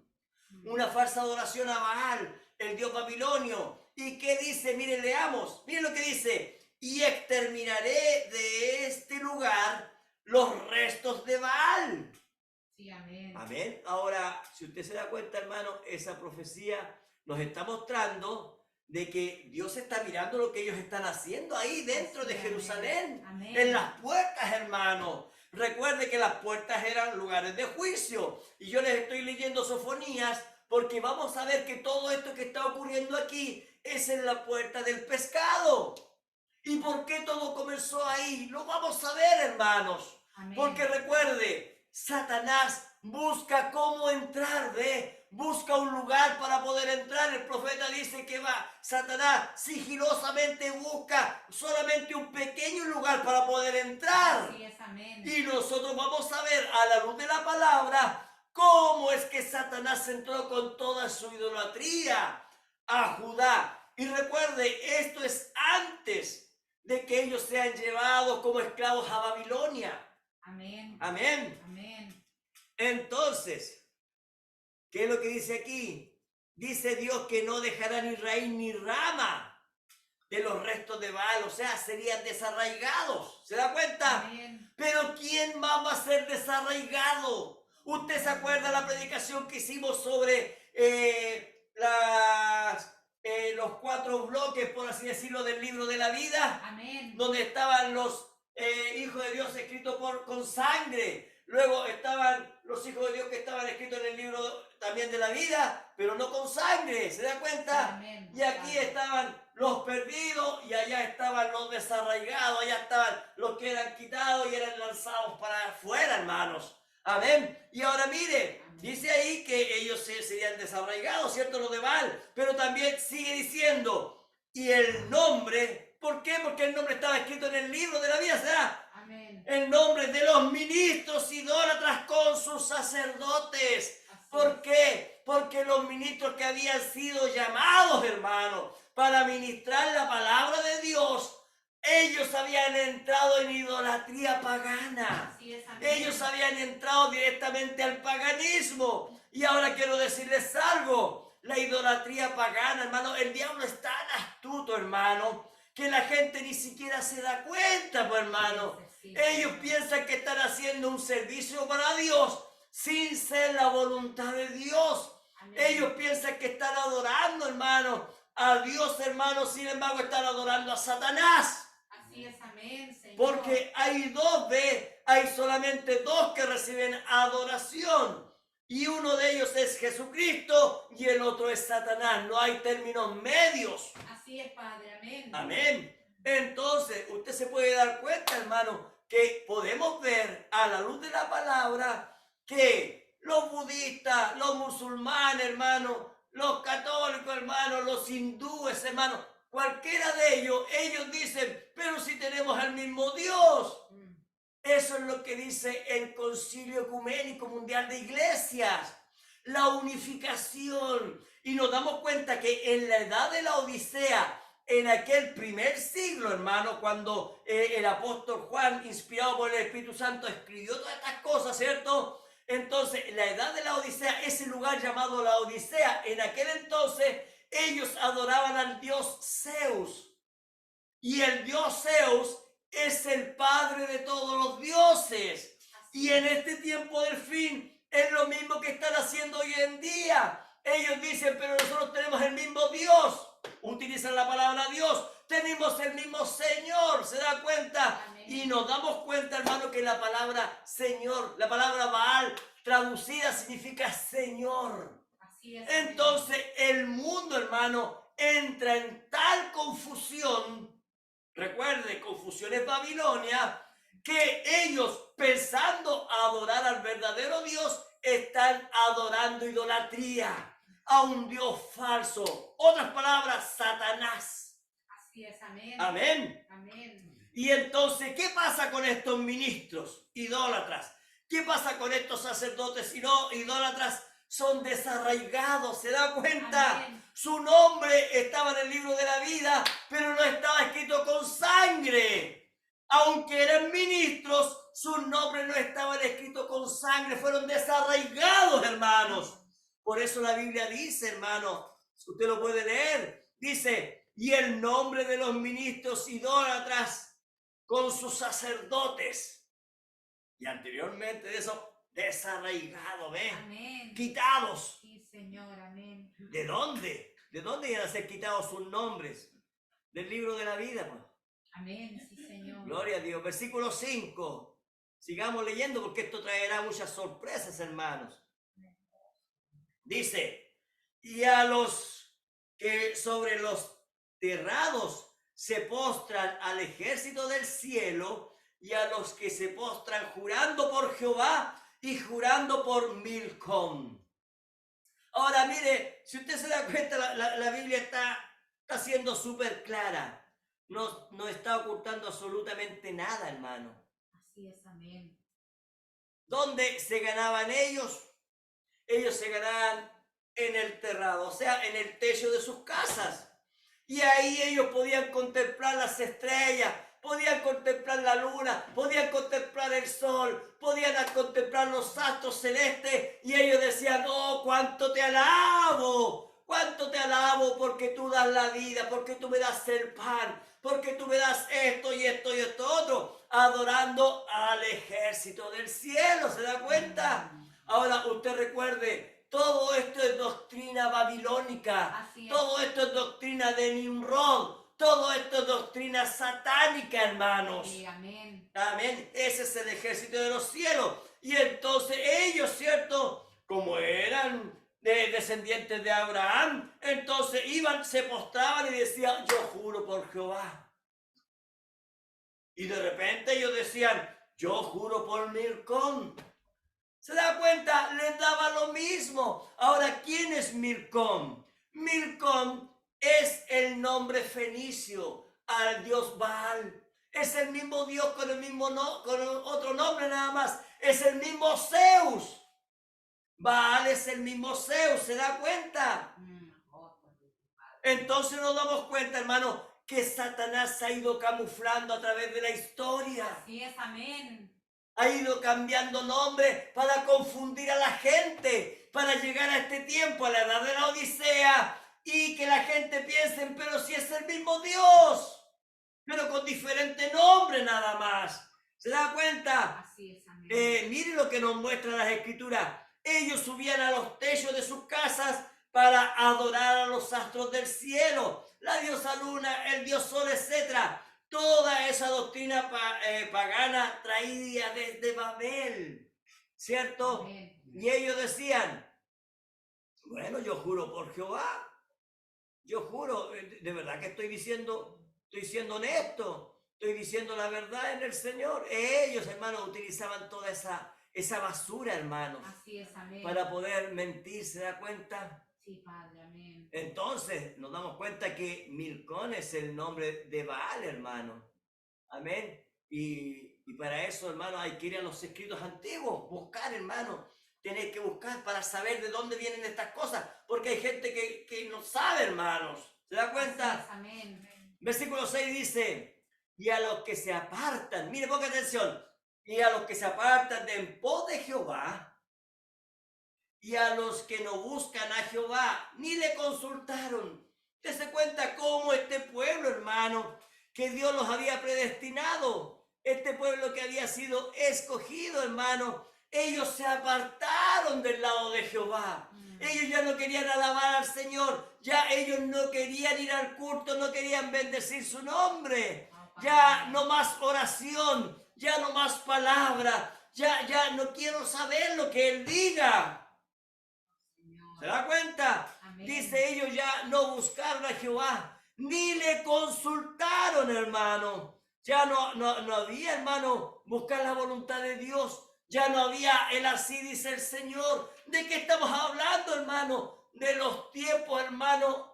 Speaker 1: Una falsa adoración a Baal, el dios babilonio. ¿Y qué dice? Miren, leamos. Miren lo que dice. Y exterminaré de este lugar los restos de Baal.
Speaker 2: Sí, amén.
Speaker 1: Amén. Ahora, si usted se da cuenta, hermano, esa profecía nos está mostrando de que Dios está mirando lo que ellos están haciendo ahí dentro de
Speaker 2: Sí,
Speaker 1: Jerusalén.
Speaker 2: amén.
Speaker 1: En las puertas, hermano. Recuerde que las puertas eran lugares de juicio. Y yo les estoy leyendo Sofonías porque vamos a ver que todo esto que está ocurriendo aquí es en la puerta del pescado. ¿Y por qué todo comenzó ahí? Lo vamos a ver, hermanos.
Speaker 2: Amén.
Speaker 1: Porque recuerde, Satanás busca cómo entrar, ¿ve? Busca un lugar para poder entrar. El profeta dice que Satanás sigilosamente busca solamente un pequeño lugar para poder entrar.
Speaker 2: Así es, amén.
Speaker 1: Y nosotros vamos a ver a la luz de la palabra cómo es que Satanás entró con toda su idolatría a Judá. Y recuerde, esto es antes de que ellos sean llevados como esclavos a Babilonia.
Speaker 2: Amén.
Speaker 1: Amén.
Speaker 2: Amén.
Speaker 1: Entonces, ¿qué es lo que dice aquí? Dice Dios que no dejará ni raíz ni rama de los restos de Baal, o sea, serían desarraigados. ¿Se da cuenta?
Speaker 2: Amén.
Speaker 1: Pero ¿quién más va a ser desarraigado? ¿Usted se acuerda de la predicación que hicimos sobre los 4 bloques, por así decirlo, del libro de la vida?
Speaker 2: Amén.
Speaker 1: Donde estaban los hijos de Dios escritos con sangre. Luego estaban los hijos de Dios que estaban escritos en el libro también de la vida, pero no con sangre. ¿Se da cuenta?
Speaker 2: Amén.
Speaker 1: Y aquí
Speaker 2: Amén.
Speaker 1: estaban los perdidos y allá estaban los desarraigados, allá estaban los que eran quitados y eran lanzados para afuera, hermanos. Amén. Y ahora mire,
Speaker 2: Amén.
Speaker 1: dice ahí que ellos serían desarraigados, ¿cierto? Los de Baal, pero también sigue diciendo, y el nombre, ¿por qué? Porque el nombre estaba escrito en el libro de la vida, ¿será?
Speaker 2: Amén.
Speaker 1: El nombre de los ministros idólatras con sus sacerdotes.
Speaker 2: Así
Speaker 1: ¿Por
Speaker 2: es.
Speaker 1: qué? Porque los ministros que habían sido llamados, hermanos, para ministrar la palabra de Dios, ellos habían entrado en idolatría pagana.
Speaker 2: Así es, amén.
Speaker 1: Ellos habían entrado directamente al paganismo. Y ahora quiero decirles algo. La idolatría pagana, hermano, el diablo es tan astuto, hermano, que la gente ni siquiera se da cuenta, pues, hermano.
Speaker 2: Sí,
Speaker 1: Ellos piensan que están haciendo un servicio para Dios sin ser la voluntad de Dios.
Speaker 2: Amén.
Speaker 1: Ellos piensan que están adorando, hermano, a Dios, hermano, sin embargo están adorando a Satanás.
Speaker 2: Así es, amén, Señor.
Speaker 1: Porque hay hay solamente dos que reciben adoración. Y uno de ellos es Jesucristo y el otro es Satanás. No hay términos medios.
Speaker 2: Así es, Padre, amén.
Speaker 1: Amén. Entonces, usted se puede dar cuenta, hermano, que podemos ver a la luz de la palabra que los budistas, los musulmanes, hermano, los católicos, hermano, los hindúes, hermano, cualquiera de ellos dicen, pero si tenemos al mismo Dios. Eso es lo que dice el Concilio Ecuménico Mundial de Iglesias, la unificación. Y nos damos cuenta que en la edad de la Odisea, en aquel primer siglo, hermano, cuando el apóstol Juan, inspirado por el Espíritu Santo, escribió todas estas cosas, ¿cierto? Entonces, la edad de la Odisea, ese lugar llamado la Odisea, en aquel entonces, ellos adoraban al dios Zeus. Y el dios Zeus es el padre de todos los dioses. Y en este tiempo del fin es lo mismo que están haciendo hoy en día. Ellos dicen, pero nosotros tenemos el mismo Dios. Utilizan la palabra Dios. Tenemos el mismo Señor. ¿Se da cuenta?
Speaker 2: Amén.
Speaker 1: Y nos damos cuenta, hermano, que la palabra Señor, la palabra Baal, traducida significa Señor.
Speaker 2: Así es,
Speaker 1: Entonces el mundo, hermano, entra en tal confusión. Recuerde, confusión es Babilonia, que ellos, pensando adorar al verdadero Dios, están adorando idolatría. a un Dios falso. Otras palabras, Satanás.
Speaker 2: Así es, amén.
Speaker 1: Amén.
Speaker 2: Amén.
Speaker 1: Y entonces, ¿qué pasa con estos ministros idólatras? ¿Qué pasa con estos sacerdotes idólatras? Son desarraigados, ¿se da cuenta?
Speaker 2: Amén.
Speaker 1: Su nombre estaba en el libro de la vida, pero no estaba escrito con sangre. Aunque eran ministros, sus nombres no estaban escritos con sangre, fueron desarraigados, hermanos. Por eso la Biblia dice, hermano, usted lo puede leer, dice, y el nombre de los ministros idólatras con sus sacerdotes. Y anteriormente de eso, desarraigados, ¿ves?
Speaker 2: Amén.
Speaker 1: Quitados.
Speaker 2: Sí, Señor, amén.
Speaker 1: ¿De dónde? ¿De dónde iban a ser quitados sus nombres? Del libro de la vida, pues.
Speaker 2: Amén, sí, Señor.
Speaker 1: Gloria a Dios. Versículo 5. Sigamos leyendo porque esto traerá muchas sorpresas, hermanos. Dice, y a los que sobre los terrados se postran al ejército del cielo, y a los que se postran jurando por Jehová y jurando por Milcom. Ahora mire, si usted se da cuenta, la Biblia está siendo súper clara. No está ocultando absolutamente nada, hermano.
Speaker 2: Así es, amén.
Speaker 1: ¿Dónde se ganaban ellos? Ellos se ganaban en el terrado, o sea, en el techo de sus casas. Y ahí ellos podían contemplar las estrellas, podían contemplar la luna, podían contemplar el sol, podían contemplar los astros celestes. Y ellos decían, oh, cuánto te alabo porque tú das la vida, porque tú me das el pan, porque tú me das esto y esto y esto otro, adorando al ejército del cielo, ¿se da cuenta? Ahora usted recuerde, todo esto es doctrina babilónica,
Speaker 2: Así es.
Speaker 1: todo esto es doctrina de Nimrod, todo esto es doctrina satánica, hermanos.
Speaker 2: Sí, amén.
Speaker 1: Amén, ese es el ejército de los cielos. Y entonces ellos, ¿cierto? Como eran descendientes de Abraham, entonces iban, se postraban y decían, yo juro por Jehová. Y de repente ellos decían, yo juro por Milcom. ¿Se da cuenta? Les daba lo mismo. Ahora, ¿quién es Milcom? Milcom es el nombre fenicio al dios Baal. Es el mismo dios con el mismo con otro nombre nada más. Es el mismo Zeus. Baal es el mismo Zeus, ¿se da cuenta? Entonces nos damos cuenta, hermano, que Satanás se ha ido camuflando a través de la historia.
Speaker 2: Así es, amén.
Speaker 1: Ha ido cambiando nombre para confundir a la gente, para llegar a este tiempo, a la edad de la Odisea, y que la gente piense, pero si es el mismo Dios, pero con diferente nombre nada más. ¿Se da cuenta?
Speaker 2: Así es, amén.
Speaker 1: Mire lo que nos muestran las Escrituras. Ellos subían a los techos de sus casas para adorar a los astros del cielo, la diosa luna, el dios sol, etcétera. Toda esa doctrina pagana traída desde Babel, ¿cierto?
Speaker 2: Amén.
Speaker 1: Y ellos decían, bueno, yo juro por Jehová, yo juro, de verdad que estoy siendo honesto, estoy diciendo la verdad en el Señor. Ellos, hermanos, utilizaban toda esa basura, hermanos,
Speaker 2: Así es, amén.
Speaker 1: para poder mentir, ¿se da cuenta?
Speaker 2: Sí, Padre, amén.
Speaker 1: Entonces nos damos cuenta que Milcom es el nombre de Baal, hermano. Amén. Y para eso, hermano, hay que ir a los escritos antiguos, buscar, hermano. Tener que buscar para saber de dónde vienen estas cosas, porque hay gente que no sabe, hermanos. ¿Se da cuenta?
Speaker 2: Así es, amén.
Speaker 1: Versículo 6 dice, y a los que se apartan, mire, ponga atención, y a los que se apartan de en pos de Jehová, y a los que no buscan a Jehová, ni le consultaron. ¿Usted se cuenta cómo este pueblo, hermano, que Dios los había predestinado, este pueblo que había sido escogido, hermano, ellos se apartaron del lado de Jehová? Ellos ya no querían alabar al Señor, ya ellos no querían ir al culto, no querían bendecir su nombre. Ya no más oración, ya no más palabra, ya no quiero saber lo que Él diga. ¿Se da cuenta?
Speaker 2: Amén.
Speaker 1: Dice, ellos ya no buscaron a Jehová, ni le consultaron, hermano. Ya no había, hermano, buscar la voluntad de Dios. Ya no había el así dice el Señor. ¿De qué estamos hablando, hermano? de los tiempos, hermano,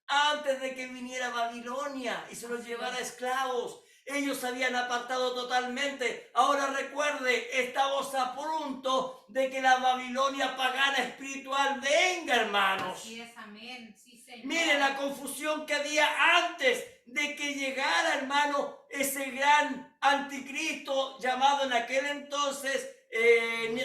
Speaker 1: antes de que viniera Babilonia y se los llevara esclavos. Ellos se habían apartado totalmente. Ahora recuerde, estamos a punto de que la Babilonia pagana espiritual venga, hermanos.
Speaker 2: Así es, amén. Sí, Señor.
Speaker 1: Miren la confusión que había antes de que llegara, hermano, ese gran anticristo llamado en aquel entonces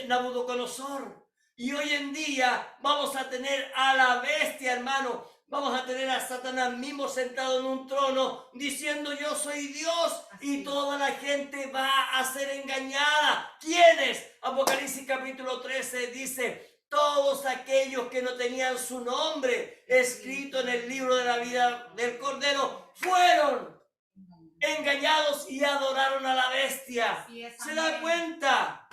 Speaker 1: Nabucodonosor. Y hoy en día vamos a tener a la bestia, hermano. Vamos a tener a Satanás mismo sentado en un trono diciendo yo soy Dios y toda la gente va a ser engañada. ¿Quiénes? Apocalipsis capítulo 13 dice todos aquellos que no tenían su nombre escrito en el libro de la vida del Cordero fueron engañados y adoraron a la bestia. ¿Se da cuenta?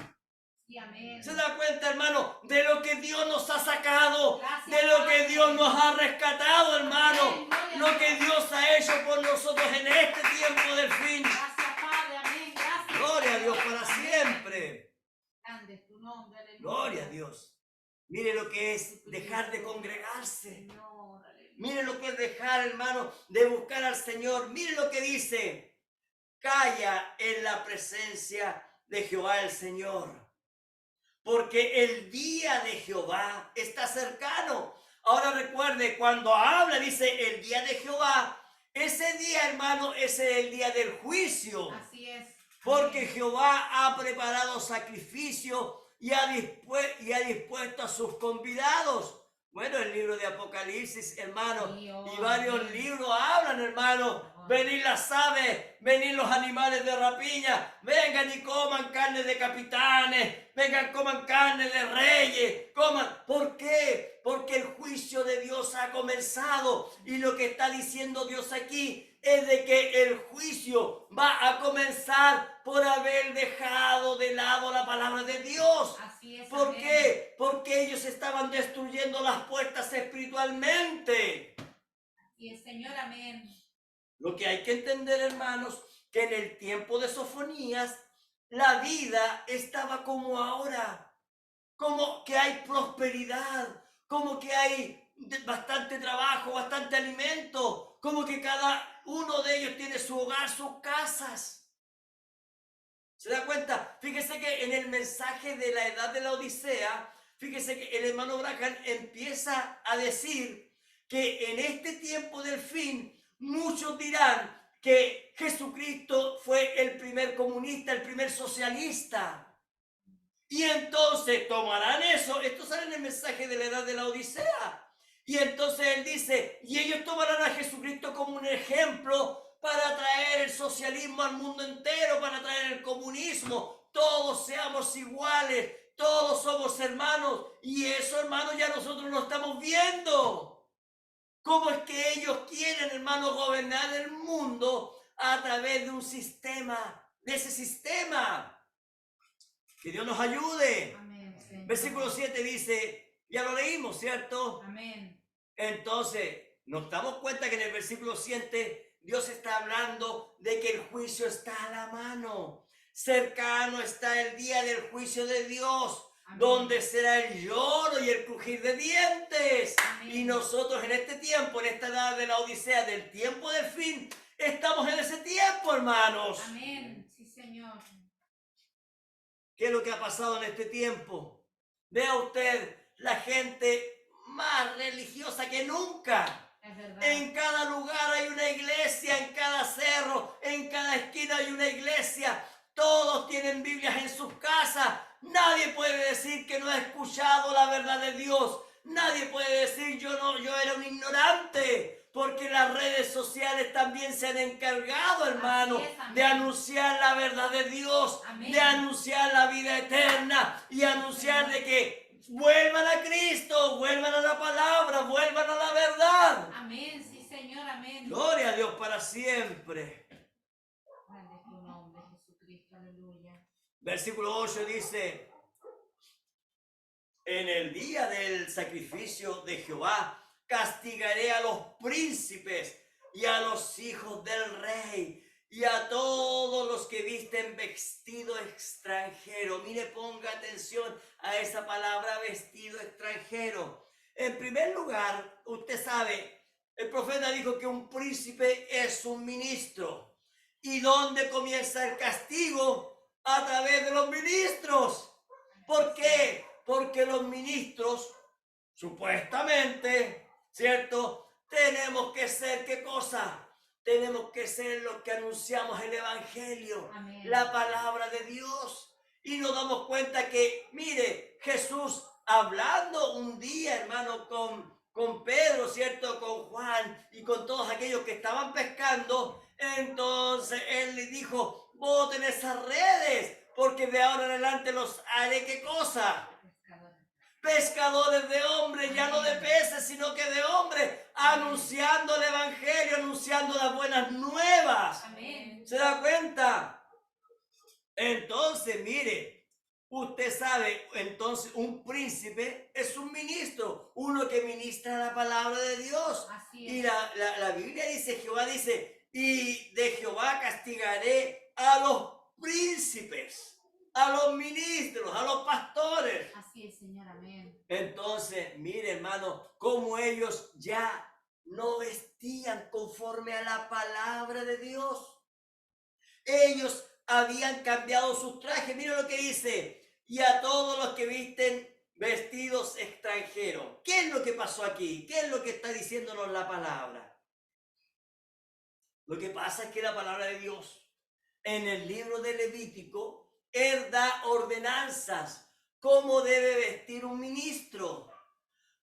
Speaker 2: Sí, amén.
Speaker 1: ¿Se da cuenta, hermano, de lo que Dios nos ha sacado?
Speaker 2: Gracias,
Speaker 1: de lo que
Speaker 2: Padre.
Speaker 1: Dios nos ha rescatado, hermano.
Speaker 2: Amén, gloria
Speaker 1: Lo
Speaker 2: a
Speaker 1: que
Speaker 2: Dios.
Speaker 1: Dios ha hecho por nosotros en este tiempo del fin.
Speaker 2: Gracias, Padre, amén. Gracias.
Speaker 1: Gloria a Dios
Speaker 2: Señor.
Speaker 1: para
Speaker 2: Amén.
Speaker 1: siempre.
Speaker 2: Grande es tu nombre, aleluya.
Speaker 1: Gloria a Dios. Mire lo que es dejar de congregarse.
Speaker 2: Señor, aleluya.
Speaker 1: Mire lo que es dejar, hermano, de buscar al Señor. Mire lo que dice. Calla en la presencia de Jehová el Señor. Porque el día de Jehová está cercano. Ahora recuerde, cuando habla, dice el día de Jehová, ese día, hermano, ese es el día del juicio.
Speaker 2: Así es.
Speaker 1: Porque
Speaker 2: Amén.
Speaker 1: Jehová ha preparado sacrificio y ha dispuesto a sus convidados. Bueno, el libro de Apocalipsis, hermano,
Speaker 2: Sí, oh,
Speaker 1: y varios
Speaker 2: amén.
Speaker 1: libros hablan, hermano. Venid las aves, venid los animales de rapiña, vengan y coman carne de capitanes, vengan, coman carne de reyes, coman. ¿Por qué? Porque el juicio de Dios ha comenzado. Y lo que está diciendo Dios aquí es de que el juicio va a comenzar por haber dejado de lado la palabra de Dios.
Speaker 2: Así es.
Speaker 1: ¿Por
Speaker 2: amén.
Speaker 1: qué? Porque ellos estaban destruyendo las puertas espiritualmente.
Speaker 2: Así es, Señor, amén.
Speaker 1: Lo que hay que entender, hermanos, que en el tiempo de Sofonías, la vida estaba como ahora, como que hay prosperidad, como que hay bastante trabajo, bastante alimento, como que cada uno de ellos tiene su hogar, sus casas. ¿Se da cuenta? Fíjese que en el mensaje de la edad de la Odisea, fíjese que el hermano Branham empieza a decir que en este tiempo del fin, muchos dirán que Jesucristo fue el primer comunista, el primer socialista. Y entonces tomarán eso, esto sale en el mensaje de la edad de la Odisea. Y entonces él dice, y ellos tomarán a Jesucristo como un ejemplo para traer el socialismo al mundo entero, para traer el comunismo. Todos seamos iguales, todos somos hermanos. Y eso, hermanos, ya nosotros lo estamos viendo. ¿Cómo es que ellos quieren, hermanos, gobernar el mundo a través de un sistema, de ese sistema? Que Dios nos ayude.
Speaker 2: Amén, Señor.
Speaker 1: Versículo 7 dice, ya lo leímos, ¿cierto?
Speaker 2: Amén.
Speaker 1: Entonces, nos damos cuenta que en el versículo 7 Dios está hablando de que el juicio está a la mano. Cercano está el día del juicio de Dios.
Speaker 2: Amén.
Speaker 1: Donde será el lloro y el crujir de dientes.
Speaker 2: Amén.
Speaker 1: Y nosotros en este tiempo, en esta edad de la Odisea, del tiempo del fin, estamos en ese tiempo, hermanos.
Speaker 2: Amén. Sí, Señor.
Speaker 1: ¿Qué es lo que ha pasado en este tiempo? Vea usted la gente más religiosa que nunca.
Speaker 2: Es verdad.
Speaker 1: En cada lugar hay una iglesia, en cada cerro, en cada esquina hay una iglesia. Todos tienen Biblias en sus casas. Nadie puede decir que no ha escuchado la verdad de Dios. Nadie puede decir yo era un ignorante, porque las redes sociales también se han encargado, hermano,
Speaker 2: Así es, amén.
Speaker 1: de anunciar la verdad de Dios,
Speaker 2: Amén.
Speaker 1: de anunciar la vida eterna y anunciar de que vuelvan a Cristo, vuelvan a la palabra, vuelvan a la verdad.
Speaker 2: Amén. Sí, Señor. Amén.
Speaker 1: Gloria a Dios para siempre.
Speaker 2: Grande es tu nombre, Jesucristo. Aleluya.
Speaker 1: Versículo 8 dice, en el día del sacrificio de Jehová castigaré a los príncipes y a los hijos del rey y a todos los que visten vestido extranjero. Mire, ponga atención a esa palabra vestido extranjero. En primer lugar, usted sabe, el profeta dijo que un príncipe es un ministro. ¿Y dónde comienza el castigo? A través de los ministros. ¿Por qué? Porque los ministros, supuestamente, ¿cierto? Tenemos que ser, ¿qué cosa? Tenemos que ser los que anunciamos el evangelio,
Speaker 2: Amén.
Speaker 1: la palabra de Dios. Y nos damos cuenta que, mire, Jesús hablando un día, hermano, con Pedro, ¿cierto? Con Juan y con todos aquellos que estaban pescando. Entonces él le dijo, boten esas redes, porque de ahora en adelante los haré, ¿qué cosa? Pescadores de hombres, ya no de peces, sino que de hombres, anunciando el evangelio, anunciando las buenas nuevas.
Speaker 2: Amén.
Speaker 1: ¿Se da cuenta? Entonces, mire, usted sabe, entonces un príncipe es un ministro, uno que ministra la palabra de Dios.
Speaker 2: Así
Speaker 1: Y
Speaker 2: es.
Speaker 1: la Biblia dice, Jehová dice, y de Jehová castigaré a los príncipes, a los ministros, a los pastores.
Speaker 2: Así es, Señor, amén.
Speaker 1: Entonces, mire, hermano, cómo ellos ya no vestían conforme a la palabra de Dios. Ellos habían cambiado sus trajes. Mire lo que dice, y a todos los que visten vestidos extranjeros. ¿Qué es lo que pasó aquí? ¿Qué es lo que está diciéndonos la palabra? Lo que pasa es que la palabra de Dios en el libro de Levítico, él da ordenanzas, cómo debe vestir un ministro,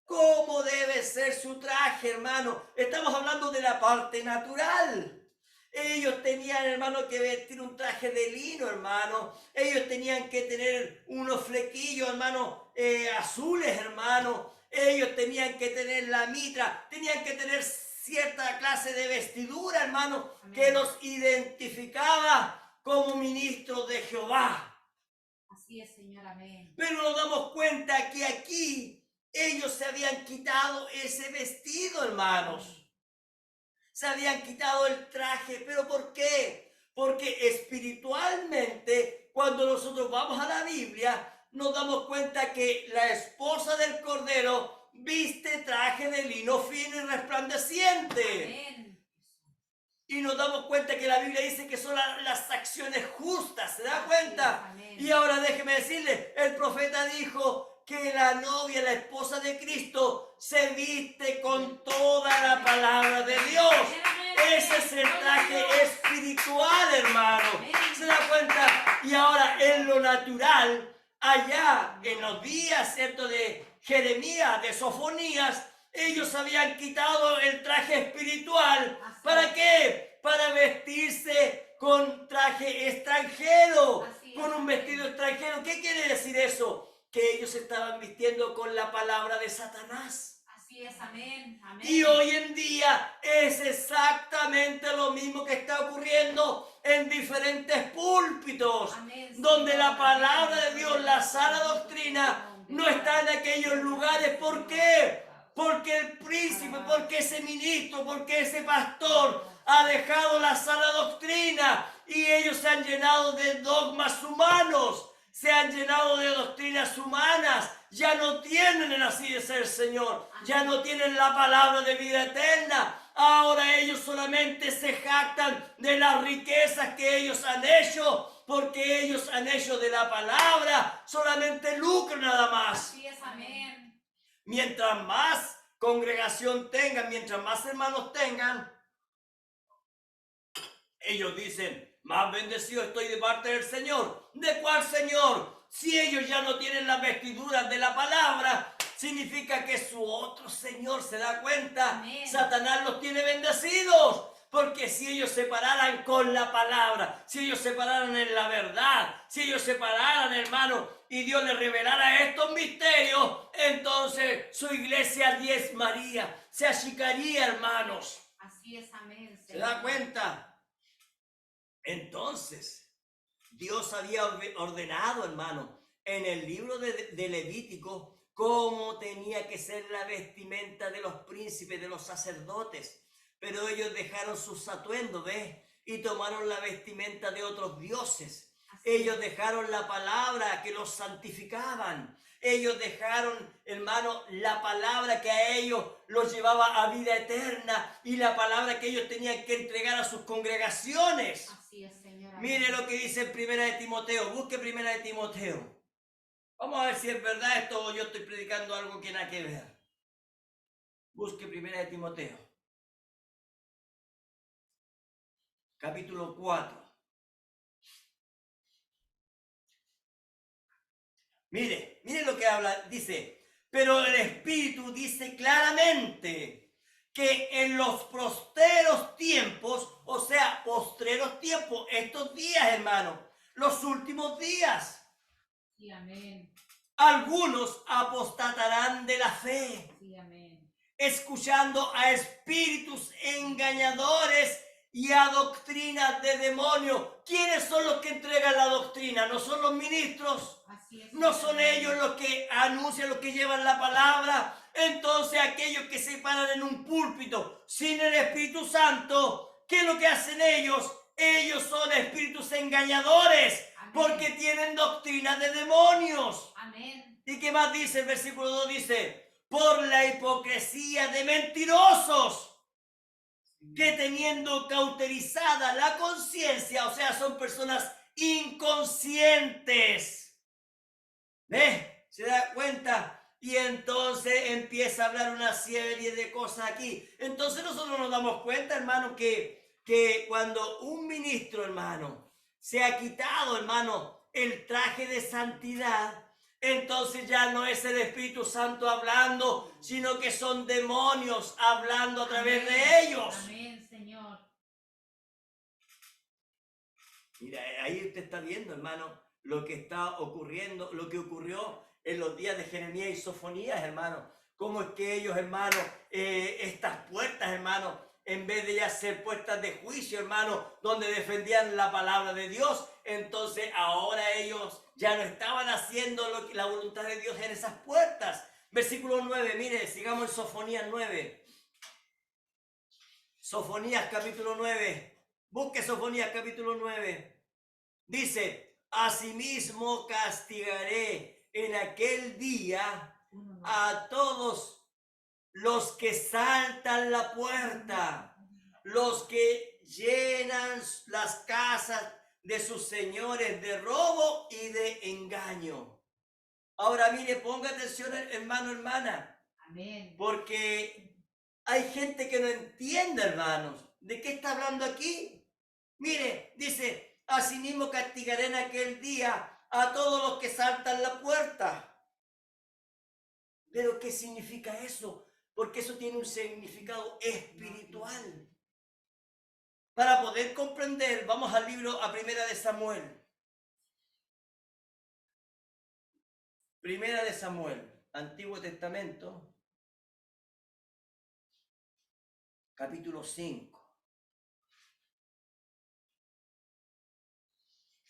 Speaker 1: cómo debe ser su traje, hermano. Estamos hablando de la parte natural. Ellos tenían, hermano, que vestir un traje de lino, hermano. Ellos tenían que tener unos flequillos, hermano, azules, hermano. Ellos tenían que tener la mitra, tenían que tener cierta clase de vestidura, hermano, que los identificaba como ministros de Jehová.
Speaker 2: Así es, Señor, amén.
Speaker 1: Pero nos damos cuenta que aquí ellos se habían quitado ese vestido, hermanos. Se habían quitado el traje. ¿Pero por qué? Porque espiritualmente, cuando nosotros vamos a la Biblia, nos damos cuenta que la esposa del Cordero viste traje de lino fino y resplandeciente.
Speaker 2: Amén.
Speaker 1: Y nos damos cuenta que la Biblia dice que son las acciones justas. ¿Se da
Speaker 2: Así
Speaker 1: cuenta?
Speaker 2: es, amén.
Speaker 1: Y ahora déjeme decirle, el profeta dijo que la novia, la esposa de Cristo, se viste con toda la palabra de Dios. Ese es el traje espiritual, hermano. ¿Se da cuenta? Y ahora en lo natural, allá en los días, ¿cierto?, de Jeremías, de Sofonías, ellos habían quitado el traje espiritual. ¿Para qué? Para vestirse con traje extranjero, con un vestido extranjero. ¿Qué quiere decir eso? Que ellos estaban vistiendo con la palabra de Satanás.
Speaker 2: Así es, amén. Amén.
Speaker 1: Y hoy en día es exactamente lo mismo que está ocurriendo en diferentes púlpitos,
Speaker 2: Amén,
Speaker 1: donde la
Speaker 2: Señor.
Speaker 1: palabra de Dios, la sana doctrina, no está en aquellos lugares. ¿Por qué? Porque el príncipe, porque ese ministro, porque ese pastor ha dejado la sana doctrina y ellos se han llenado de dogmas humanos, se han llenado de doctrinas humanas. Ya no tienen el así de ser, Señor. Ya no tienen la palabra de vida eterna. Ahora ellos solamente se jactan de las riquezas que ellos han hecho, porque ellos han hecho de la palabra solamente lucro nada más.
Speaker 2: Así es, amén.
Speaker 1: Mientras más congregación tengan, mientras más hermanos tengan, ellos dicen, más bendecido estoy de parte del Señor. ¿De cuál Señor? Si ellos ya no tienen las vestiduras de la palabra, significa que su otro Señor, ¿se da cuenta?
Speaker 2: Amén.
Speaker 1: Satanás los tiene bendecidos. Porque si ellos se pararan con la palabra, si ellos se pararan en la verdad, si ellos se pararan, hermano, y Dios les revelara estos misterios, entonces su iglesia diezmaría, se achicaría, hermanos.
Speaker 2: Así es, amén.
Speaker 1: ¿Se da cuenta? Entonces, Dios había ordenado, hermano, en el libro de Levítico, cómo tenía que ser la vestimenta de los príncipes, de los sacerdotes. Pero ellos dejaron sus atuendos, ¿ves? y tomaron la vestimenta de otros dioses.
Speaker 2: Así
Speaker 1: Ellos
Speaker 2: es.
Speaker 1: dejaron la palabra que los santificaban. Ellos dejaron, hermano, la palabra que a ellos los llevaba a vida eterna y la palabra que ellos tenían que entregar a sus congregaciones.
Speaker 2: Así es, Señor.
Speaker 1: Mire
Speaker 2: Amén.
Speaker 1: lo que dice en Primera de Timoteo. Busque Primera de Timoteo. Vamos a ver si es verdad esto o yo estoy predicando algo que nada que ver. Busque Primera de Timoteo. Capítulo 4. Mire lo que habla, dice, pero el Espíritu dice claramente que en los postreros tiempos, o sea, postreros tiempos, estos días, hermano, los últimos días,
Speaker 2: Sí, amén.
Speaker 1: algunos apostatarán de la fe,
Speaker 2: Sí, amén.
Speaker 1: escuchando a espíritus engañadores y a doctrinas de demonios. ¿Quiénes son los que entregan la doctrina? ¿No son los ministros?
Speaker 2: Así es.
Speaker 1: ¿No
Speaker 2: Señor.
Speaker 1: son ellos los que anuncian, los que llevan la palabra? Entonces aquellos que se paran en un púlpito sin el Espíritu Santo, ¿qué es lo que hacen ellos? Ellos son espíritus engañadores.
Speaker 2: Amén.
Speaker 1: Porque tienen doctrinas de demonios.
Speaker 2: Amén.
Speaker 1: ¿Y qué más dice el versículo 2? Dice, por la hipocresía de mentirosos, que teniendo cauterizada la conciencia, o sea, son personas inconscientes. ¿Ve? ¿Se da cuenta? Y entonces empieza a hablar una serie de cosas aquí. Entonces nosotros nos damos cuenta, hermano, que cuando un ministro, hermano, se ha quitado, hermano, el traje de santidad, entonces ya no es el Espíritu Santo hablando, sino que son demonios hablando a través
Speaker 2: Amén.
Speaker 1: de ellos.
Speaker 2: Amén, Señor.
Speaker 1: Mira, ahí usted está viendo, hermano, lo que está ocurriendo, lo que ocurrió en los días de Jeremías y Sofonías, hermano. Cómo es que ellos, hermano, estas puertas, hermano, en vez de ya ser puertas de juicio, hermano, donde defendían la palabra de Dios, entonces ahora ellos ya no estaban haciendo la voluntad de Dios en esas puertas. Versículo 9, mire, sigamos en Sofonías 9. Sofonías capítulo 9. Busque Sofonías capítulo 9. Dice, asimismo castigaré en aquel día a todos los que saltan la puerta, los que llenan las casas de sus señores de robo y de engaño. Ahora mire, ponga atención, hermano, hermana.
Speaker 2: Amén.
Speaker 1: Porque hay gente que no entiende, hermanos, ¿de qué está hablando aquí? Mire, dice, asimismo castigaré en aquel día a todos los que saltan la puerta. ¿Pero qué significa eso? Porque eso tiene un significado espiritual. Para poder comprender, vamos al libro, a Primera de Samuel. Primera de Samuel, Antiguo Testamento, capítulo 5.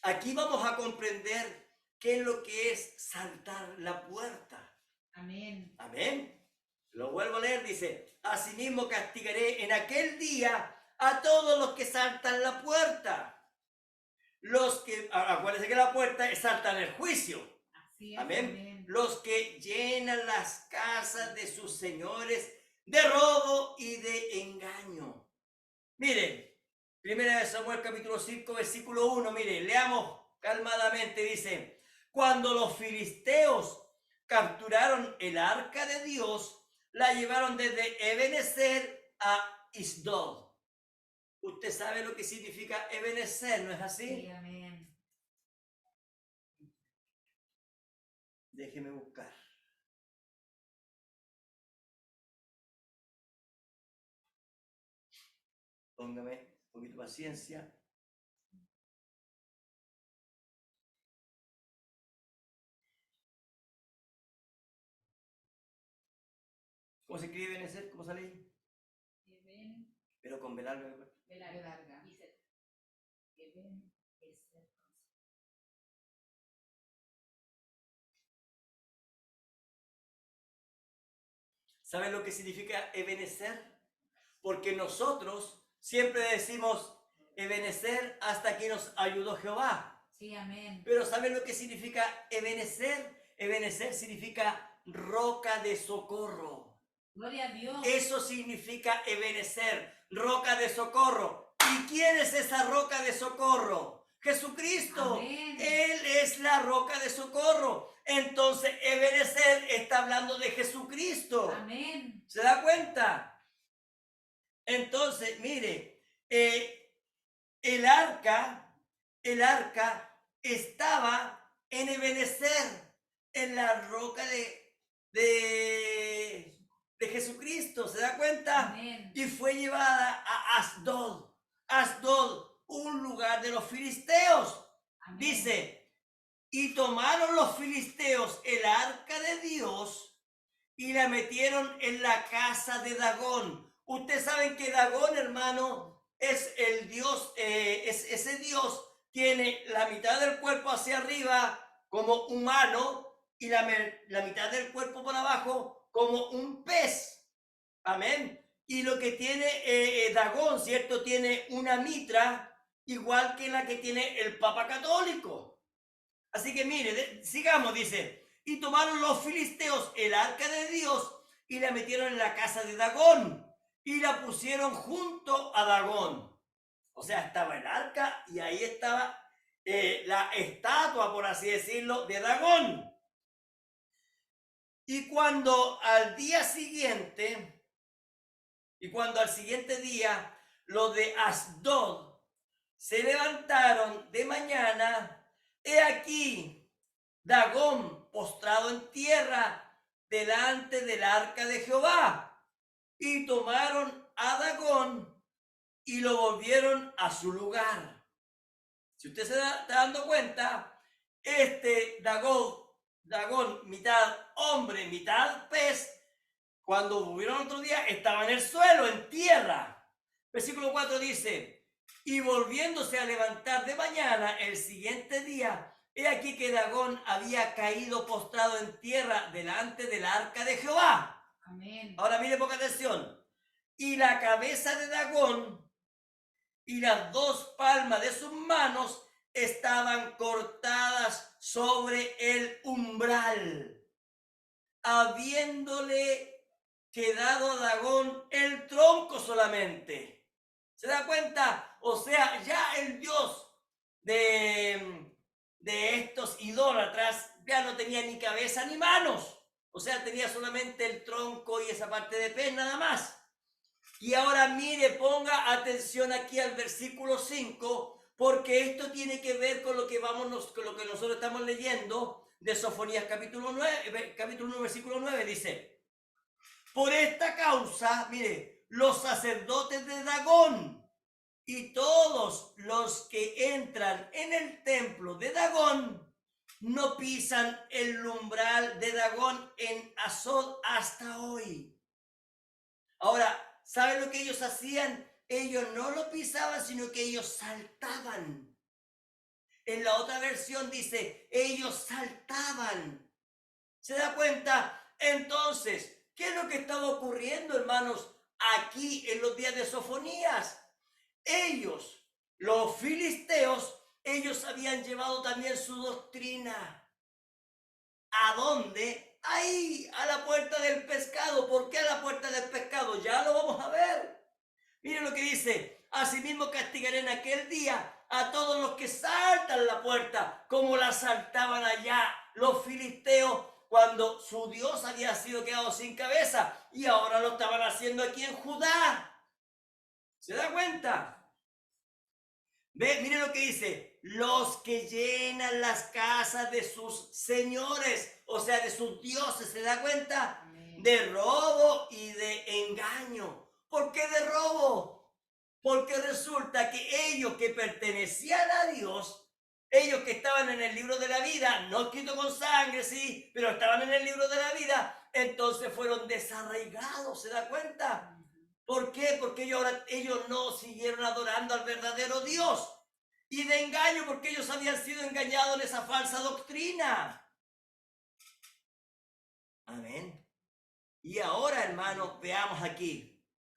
Speaker 1: Aquí vamos a comprender qué es lo que es saltar la puerta.
Speaker 2: Amén.
Speaker 1: Amén. Lo vuelvo a leer, dice, asimismo castigaré en aquel día a todos los que saltan la puerta. Los que, acuérdense que la puerta es saltan el juicio.
Speaker 2: Así es.
Speaker 1: Amén.
Speaker 2: Amén.
Speaker 1: Los que llenan las casas de sus señores de robo y de engaño. Miren, Primera de Samuel capítulo 5, versículo 1, mire, leamos calmadamente, dice, cuando los filisteos capturaron el arca de Dios, la llevaron desde Ebenezer a Isdod. Usted sabe lo que significa Ebenezer, ¿no es así?
Speaker 2: Sí, amén.
Speaker 1: Déjeme buscar. Póngame un poquito de paciencia. ¿Cómo se escribe Ebenezer? ¿Cómo sale ahí? Pero con B larga.
Speaker 2: B larga. Dice.
Speaker 1: ¿Saben lo que significa Ebenezer? Porque nosotros siempre decimos Ebenecer, hasta aquí nos ayudó Jehová.
Speaker 2: Sí, amén.
Speaker 1: Pero ¿saben lo que significa Ebenecer? Ebenecer significa roca de socorro.
Speaker 2: Gloria a Dios.
Speaker 1: Eso significa Ebenecer, roca de socorro. ¿Y quién es esa roca de socorro? Jesucristo.
Speaker 2: Amén.
Speaker 1: Él es la roca de socorro. Entonces, Ebenecer está hablando de Jesucristo.
Speaker 2: Amén.
Speaker 1: ¿Se da cuenta? Entonces, mire, el arca estaba en Ebenecer, en la roca de Jesucristo. ¿Se da cuenta?
Speaker 2: Amén.
Speaker 1: Y fue llevada a Asdod. Asdod, un lugar de los filisteos.
Speaker 2: Amén.
Speaker 1: Dice, y tomaron los filisteos el arca de Dios y la metieron en la casa de Dagón. Ustedes saben que Dagón, hermano, es el dios, ese dios tiene la mitad del cuerpo hacia arriba como humano y la mitad del cuerpo por abajo como un pez. Amén. Y lo que tiene Dagón, ¿cierto? Tiene una mitra igual que la que tiene el Papa Católico. Así que mire, sigamos, dice, y tomaron los filisteos el arca de Dios y la metieron en la casa de Dagón y la pusieron junto a Dagón. O sea, estaba el arca y ahí estaba la estatua, por así decirlo, de Dagón. Y cuando al siguiente día, los de Asdod se levantaron de mañana, he aquí Dagón postrado en tierra delante del arca de Jehová, y tomaron a Dagón y lo volvieron a su lugar. Si usted se está dando cuenta, este Dagón, mitad hombre, mitad pez, cuando volvieron otro día, estaba en el suelo, en tierra. Versículo 4 dice, y volviéndose a levantar de mañana el siguiente día, he aquí que Dagón había caído postrado en tierra delante del arca de Jehová.
Speaker 2: Amén.
Speaker 1: Ahora mire, poca atención. Y la cabeza de Dagón y las dos palmas de sus manos estaban cortadas sobre el umbral, habiéndole quedado a Dagón el tronco solamente. ¿Se da cuenta? O sea, ya el dios de estos idólatras ya no tenía ni cabeza ni manos. O sea, tenía solamente el tronco y esa parte de pez nada más. Y ahora mire, ponga atención aquí al versículo 5, porque esto tiene que ver con lo que nosotros estamos leyendo de Sofonías capítulo 1, versículo 9, dice, por esta causa, mire, los sacerdotes de Dagón y todos los que entran en el templo de Dagón no pisan el umbral de Dagón en Asdod hasta hoy. Ahora, ¿saben lo que ellos hacían? Ellos no lo pisaban, sino que ellos saltaban. En la otra versión dice, ellos saltaban. ¿Se da cuenta? Entonces, ¿qué es lo que estaba ocurriendo, hermanos, aquí en los días de Sofonías? Ellos, los filisteos, ellos habían llevado también su doctrina. ¿A dónde? Ahí, a la puerta del pescado. ¿Por qué a la puerta del pescado? Ya lo vamos a ver. Miren lo que dice. Asimismo castigaré en aquel día a todos los que saltan la puerta, como la saltaban allá los filisteos cuando su Dios había sido quedado sin cabeza, y ahora lo estaban haciendo aquí en Judá. ¿Se da cuenta? Ve, miren lo que dice, los que llenan las casas de sus señores, o sea, de sus dioses, ¿se da cuenta?
Speaker 2: Amén.
Speaker 1: De robo y de engaño. ¿Por qué de robo? Porque resulta que ellos que pertenecían a Dios, ellos que estaban en el libro de la vida, no escrito con sangre, sí, pero estaban en el libro de la vida, entonces fueron desarraigados, ¿se da cuenta? ¿Por qué? Porque ellos no siguieron adorando al verdadero Dios. Y de engaño, porque ellos habían sido engañados en esa falsa doctrina. Amén. Y ahora, hermanos, veamos aquí.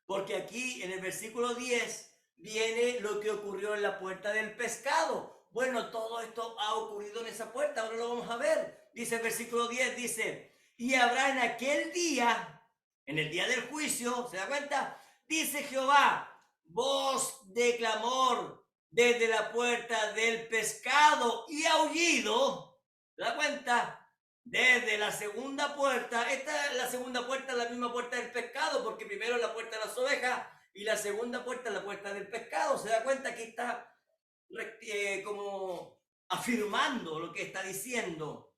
Speaker 1: Porque aquí en el versículo 10 viene lo que ocurrió en la puerta del pescado. Bueno, todo esto ha ocurrido en esa puerta, ahora lo vamos a ver. Dice el versículo 10, dice, y habrá en aquel día, en el día del juicio, ¿se da cuenta? Dice Jehová, voz de clamor desde la puerta del pescado y aullido, ¿se da cuenta? Desde la segunda puerta, esta es la segunda puerta, la misma puerta del pescado, porque primero es la puerta de las ovejas y la segunda puerta es la puerta del pescado. ¿Se da cuenta que está como afirmando lo que está diciendo?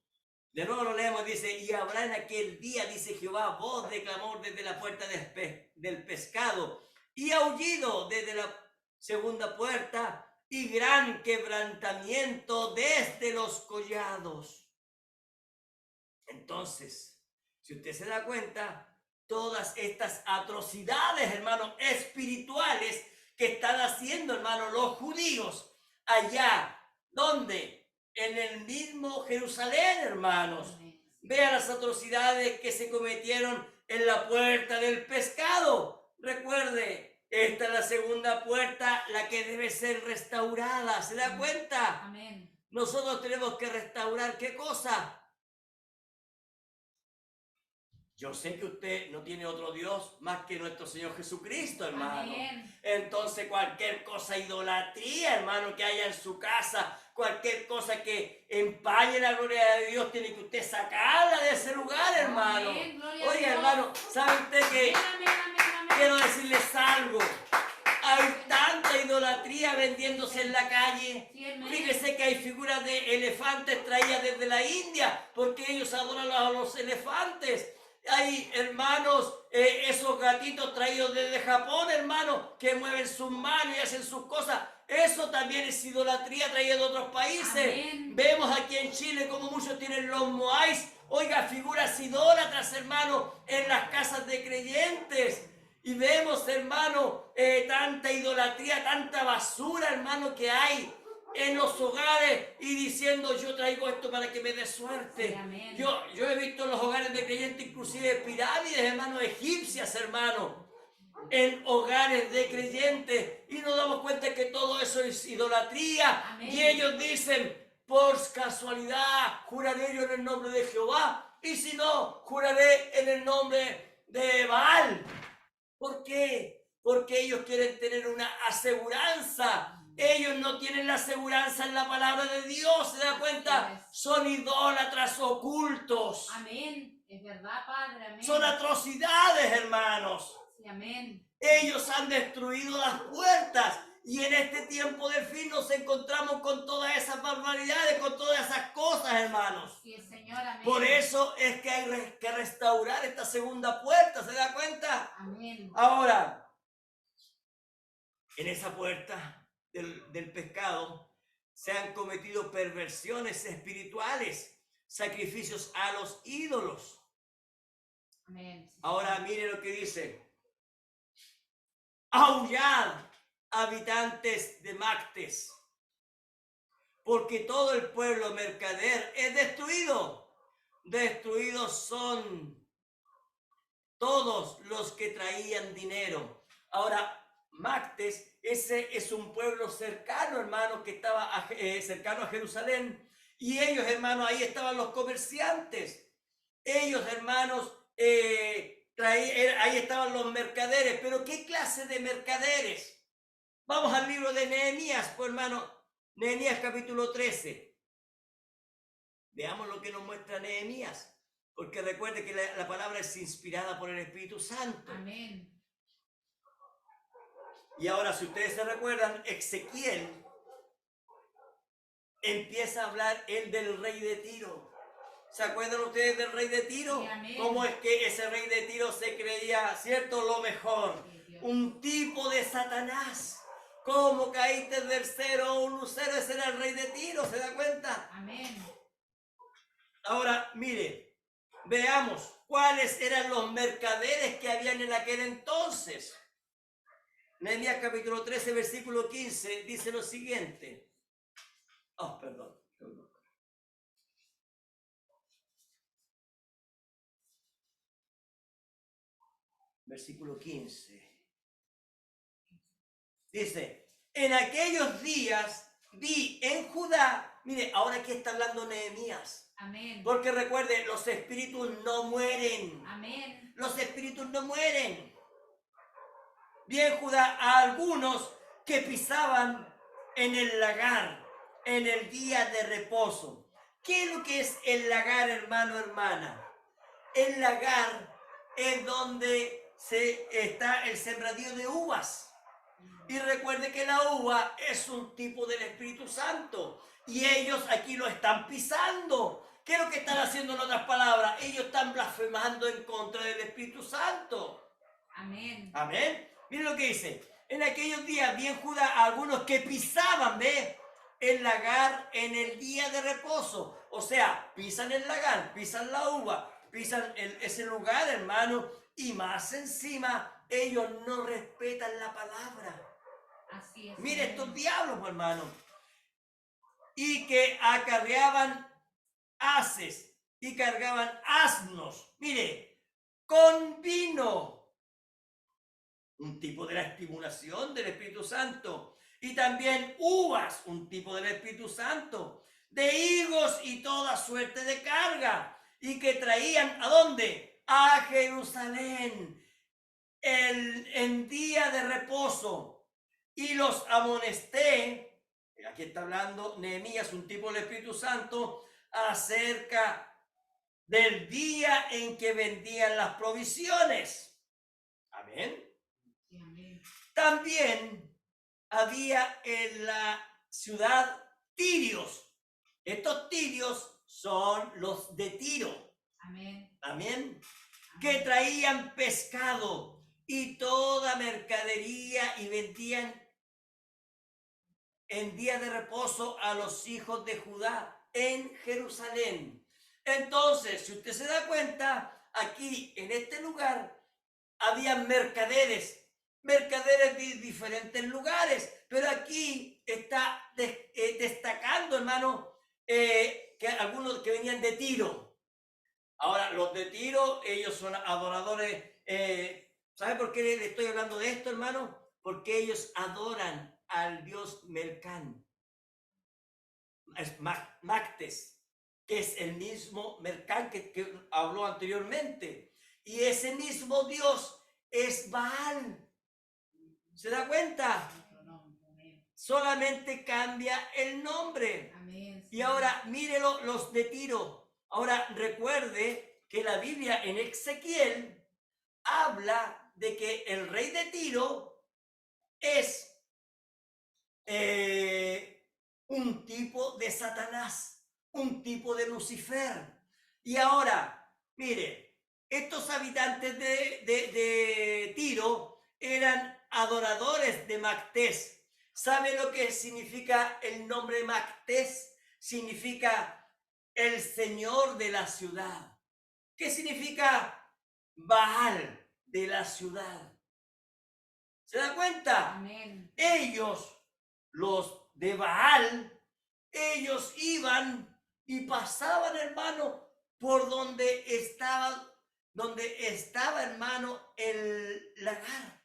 Speaker 1: De nuevo lo leemos, dice, y habrá en aquel día, dice Jehová, voz de clamor desde la puerta del pescado y aullido desde la segunda puerta y gran quebrantamiento desde los collados. Entonces, si usted se da cuenta, todas estas atrocidades, hermanos, espirituales que están haciendo, hermanos, los judíos allá, ¿dónde? En el mismo Jerusalén, hermanos. Vean las atrocidades que se cometieron en la puerta del pescado. Recuerde, esta es la segunda puerta, la que debe ser restaurada. ¿Se da cuenta?
Speaker 2: Amén.
Speaker 1: Nosotros tenemos que restaurar, ¿qué cosa? Yo sé que usted no tiene otro Dios más que nuestro Señor Jesucristo, hermano.
Speaker 2: Amén.
Speaker 1: Entonces cualquier cosa, idolatría, hermano, que haya en su casa, cualquier cosa que empañe la gloria de Dios, tiene que usted sacarla de ese lugar, hermano.
Speaker 2: Amén. Gloria a
Speaker 1: Oiga,
Speaker 2: Dios.
Speaker 1: hermano, ¿sabe usted que
Speaker 2: Amén.
Speaker 1: quiero decirles algo? Hay tanta idolatría vendiéndose en la calle.
Speaker 2: Sí, amén.
Speaker 1: Fíjese que hay figuras de elefantes traídas desde la India, porque ellos adoran a los elefantes. Hay hermanos, esos gatitos traídos desde Japón, hermanos, que mueven sus manos y hacen sus cosas. Eso también es idolatría traída de otros países.
Speaker 2: Amén.
Speaker 1: Vemos aquí en Chile como muchos tienen los moais, oiga, figuras idólatras, hermanos, en las casas de creyentes. Y vemos, hermano, tanta idolatría, tanta basura, hermano, que hay en los hogares y diciendo, yo traigo esto para que me dé suerte.
Speaker 2: Sí,
Speaker 1: yo he visto en los hogares de creyentes inclusive pirámides, hermano, egipcias, hermano, en hogares de creyentes, y nos damos cuenta que todo eso es idolatría.
Speaker 2: Amén.
Speaker 1: Y ellos dicen, por casualidad, juraré yo en el nombre de Jehová, y si no, juraré en el nombre de Baal. ¿Por qué? Porque ellos quieren tener una aseguranza. Ellos no tienen la aseguranza en la palabra de Dios. ¿Se da cuenta? Son idólatras ocultos.
Speaker 2: Amén. Es verdad, Padre. Amén.
Speaker 1: Son atrocidades, hermanos.
Speaker 2: Sí, amén.
Speaker 1: Ellos han destruido las puertas. Y en este tiempo del fin nos encontramos con todas esas barbaridades, con todas esas cosas, hermanos.
Speaker 2: Sí, Señor, amén.
Speaker 1: Por eso es que hay que restaurar esta segunda puerta. ¿Se da cuenta?
Speaker 2: Amén.
Speaker 1: Ahora, en esa puerta del pescado se han cometido perversiones espirituales, sacrificios a los ídolos.
Speaker 2: Amén.
Speaker 1: Ahora mire lo que dice. Aullad, habitantes de Mactes, porque todo el pueblo mercader es destruido. Destruidos son todos los que traían dinero. Ahora, Mactes, ese es un pueblo cercano, hermano, que estaba cercano a Jerusalén. Y ellos, hermanos, ahí estaban los comerciantes. Ellos, hermanos, ahí estaban los mercaderes. Pero ¿qué clase de mercaderes? Vamos al libro de Nehemías, pues, hermano. Nehemías capítulo 13. Veamos lo que nos muestra Nehemías. Porque recuerde que la palabra es inspirada por el Espíritu Santo.
Speaker 2: Amén.
Speaker 1: Y ahora, si ustedes se recuerdan, Ezequiel empieza a hablar él del rey de Tiro. ¿Se acuerdan ustedes del rey de Tiro?
Speaker 2: Sí, amén.
Speaker 1: ¿Cómo es que ese rey de Tiro se creía, cierto, lo mejor?
Speaker 2: Sí,
Speaker 1: Un tipo de Satanás. ¿Cómo caíste del cero a un lucero? Ese era el rey de Tiro, ¿se da cuenta?
Speaker 2: Amén.
Speaker 1: Ahora, mire, veamos cuáles eran los mercaderes que habían en aquel entonces. Nehemías capítulo 13, versículo 15, dice lo siguiente. Oh, perdón. Versículo 15. Dice, en aquellos días vi en Judá, mire, ahora aquí está hablando Nehemías.
Speaker 2: Amén.
Speaker 1: Porque recuerde, los espíritus no mueren.
Speaker 2: Amén.
Speaker 1: Los espíritus no mueren. Vi en Judá a algunos que pisaban en el lagar, en el día de reposo. ¿Qué es lo que es el lagar, hermano, hermana? El lagar es donde está el sembradío de uvas. Y recuerde que la uva es un tipo del Espíritu Santo. Y ellos aquí lo están pisando. ¿Qué es lo que están haciendo en otras palabras? Ellos están blasfemando en contra del Espíritu Santo.
Speaker 2: Amén.
Speaker 1: Amén. Miren lo que dice. En aquellos días vi en Judá a algunos que pisaban, ¿ve? El lagar en el día de reposo. O sea, pisan el lagar, pisan la uva, pisan ese lugar, hermano. Y más encima, ellos no respetan la palabra.
Speaker 2: Así es.
Speaker 1: Mire
Speaker 2: amén.
Speaker 1: estos diablos, hermano. Y que acarreaban haces y cargaban asnos. Mire, con vino. Un tipo de la estimulación del Espíritu Santo. Y también uvas, un tipo del Espíritu Santo. De higos y toda suerte de carga. Y que traían, ¿a dónde? A Jerusalén. En día de reposo. Y los amonesté, aquí está hablando Nehemías, un tipo del Espíritu Santo, acerca del día en que vendían las provisiones. Amén.
Speaker 2: Sí, amén.
Speaker 1: También había en la ciudad tirios. Estos tirios son los de Tiro.
Speaker 2: Amén.
Speaker 1: Amén. Que traían pescado y toda mercadería y vendían en día de reposo a los hijos de Judá en Jerusalén. Entonces, si usted se da cuenta, aquí en este lugar había mercaderes de diferentes lugares, pero aquí está destacando, hermano, que algunos que venían de Tiro. Ahora, los de Tiro, ellos son adoradores. ¿Sabe por qué le estoy hablando de esto, hermano? Porque ellos adoran al dios Mercán, es Mactes, que es el mismo Mercán que habló anteriormente. Y ese mismo dios es Baal. ¿Se da cuenta? Solamente cambia el nombre.
Speaker 2: Amén.
Speaker 1: Y ahora mírelo los de Tiro. Ahora recuerde que la Biblia en Ezequiel habla de que el rey de Tiro es un tipo de Satanás, un tipo de Lucifer. Y ahora, mire, estos habitantes de Tiro eran adoradores de Mactés. ¿Sabe lo que significa el nombre Mactés? Significa el señor de la ciudad. ¿Qué significa Baal de la ciudad? ¿Se da cuenta?
Speaker 2: Amén.
Speaker 1: Ellos, los de Baal, ellos iban y pasaban, hermano, por donde estaba, hermano, el lagar,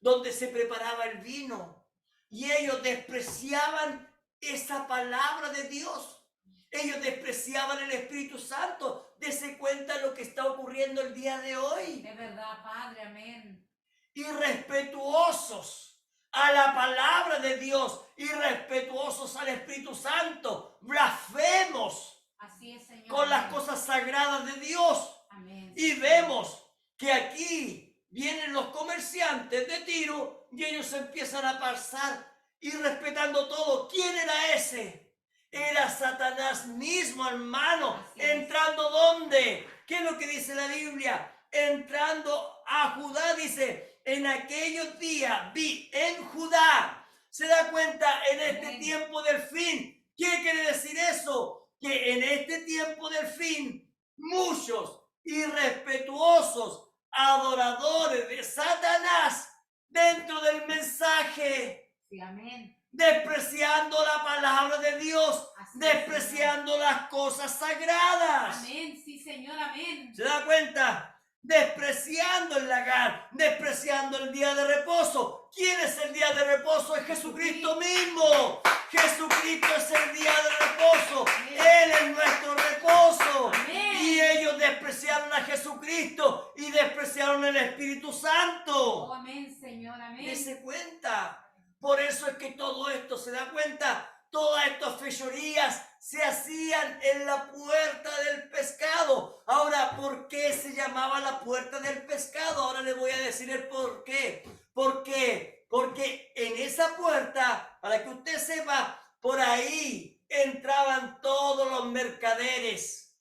Speaker 1: donde se preparaba el vino. Y ellos despreciaban esa palabra de Dios. Ellos despreciaban el Espíritu Santo. Dese cuenta lo que está ocurriendo el día de hoy.
Speaker 2: De verdad, Padre, amén.
Speaker 1: Irrespetuosos a la palabra de Dios, irrespetuosos al Espíritu Santo, blasfemos.
Speaker 2: Así es, Señor.
Speaker 1: Con las cosas sagradas de Dios.
Speaker 2: Amén.
Speaker 1: Y vemos que aquí vienen los comerciantes de Tiro y ellos empiezan a pasar irrespetando todo. ¿Quién era ese? Era Satanás mismo, hermano. Entrando ¿dónde? ¿Qué es lo que dice la Biblia? Entrando a Judá, dice, en aquellos días vi en Judá. ¿Se da cuenta? En este tiempo del fin. ¿Qué quiere decir eso? Que en este tiempo del fin, muchos irrespetuosos adoradores de Satanás dentro del mensaje.
Speaker 2: Sí, amén.
Speaker 1: Despreciando la palabra de Dios,
Speaker 2: Así
Speaker 1: despreciando las cosas sagradas.
Speaker 2: Amén, sí, Señor, amén.
Speaker 1: ¿Se da cuenta? despreciando el lagar, despreciando el día de reposo. ¿Quién es el día de reposo? Es Jesucristo mismo. Jesucristo es el día de reposo. Él es nuestro reposo.
Speaker 2: Amén.
Speaker 1: Y ellos despreciaron a Jesucristo y despreciaron el Espíritu Santo.
Speaker 2: Oh, amén, Señor, amén.
Speaker 1: Dese cuenta. Por eso es que todo esto, se da cuenta, todas estas fechorías se hacían en la puerta del pescado. Ahora, ¿por qué se llamaba la puerta del pescado? Ahora le voy a decir el por qué. ¿Por qué? Porque en esa puerta, para que usted sepa, por ahí entraban todos los mercaderes.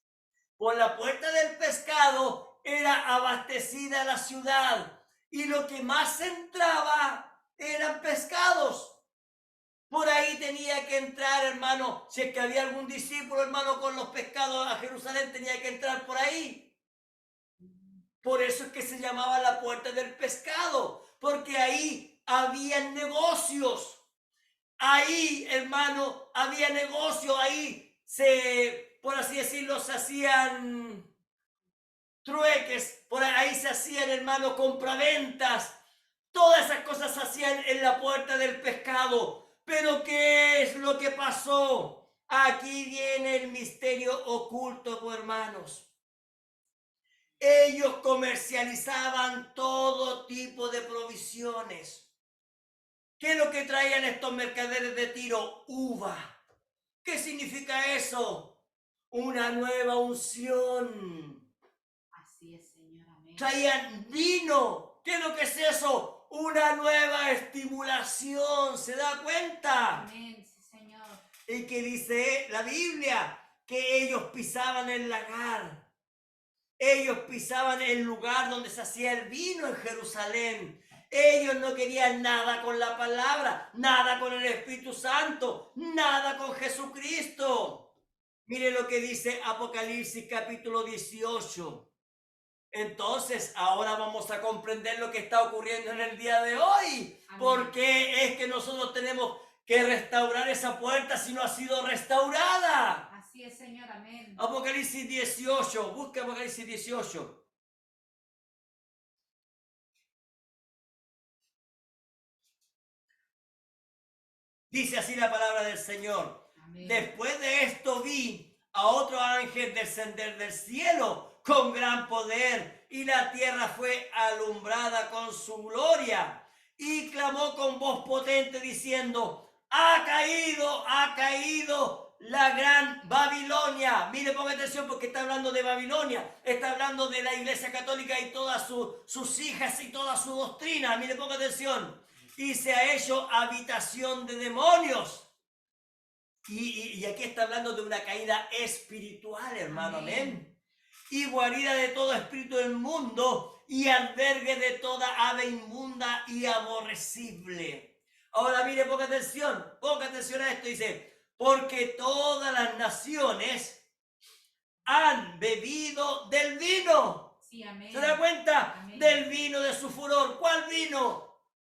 Speaker 1: Por la puerta del pescado era abastecida la ciudad. Y lo que más entraba eran pescados. Por ahí tenía que entrar, hermano. Si es que había algún discípulo, hermano, con los pescados a Jerusalén, tenía que entrar por ahí. Por eso es que se llamaba la puerta del pescado, porque ahí había negocios. Ahí, hermano, había negocios. Ahí por así decirlo, se hacían trueques. Por ahí se hacían, hermano, compraventas. Todas esas cosas se hacían en la puerta del pescado. Pero ¿qué es lo que pasó? Aquí viene el misterio oculto, hermanos. Ellos comercializaban todo tipo de provisiones. ¿Qué es lo que traían estos mercaderes de Tiro? Uva. ¿Qué significa eso? Una nueva unción.
Speaker 2: Así es, Señor, amén.
Speaker 1: Traían vino. ¿Qué es lo que es eso? Una nueva estimulación. ¿Se da cuenta?
Speaker 2: Amén, sí, Señor.
Speaker 1: Y que dice la Biblia que ellos pisaban el lagar. Ellos pisaban el lugar donde se hacía el vino en Jerusalén. Ellos no querían nada con la palabra, nada con el Espíritu Santo, nada con Jesucristo. Mire lo que dice Apocalipsis capítulo 18. Entonces, ahora vamos a comprender lo que está ocurriendo en el día de hoy.
Speaker 2: Amén.
Speaker 1: ¿Por qué es que nosotros tenemos que restaurar esa puerta si no ha sido restaurada?
Speaker 2: Así es, Señor, amén.
Speaker 1: Apocalipsis 18, busca Apocalipsis 18. Dice así la palabra del Señor.
Speaker 2: Amén.
Speaker 1: Después de esto vi a otro ángel descender del cielo con gran poder, y la tierra fue alumbrada con su gloria. Y clamó con voz potente diciendo: ha caído la gran Babilonia. Mire, ponga atención porque está hablando de Babilonia. Está hablando de la Iglesia Católica y todas sus hijas y toda su doctrina. Mire, ponga atención. Y se ha hecho habitación de demonios. Y aquí está hablando de una caída espiritual, hermano. Amén. Y guarida de todo espíritu del mundo y albergue de toda ave inmunda y aborrecible. Ahora mire, ponga atención a esto. Dice: porque todas las naciones han bebido del vino.
Speaker 2: Sí, amén.
Speaker 1: ¿Se da cuenta?
Speaker 2: Amén.
Speaker 1: Del vino de su furor. ¿Cuál vino?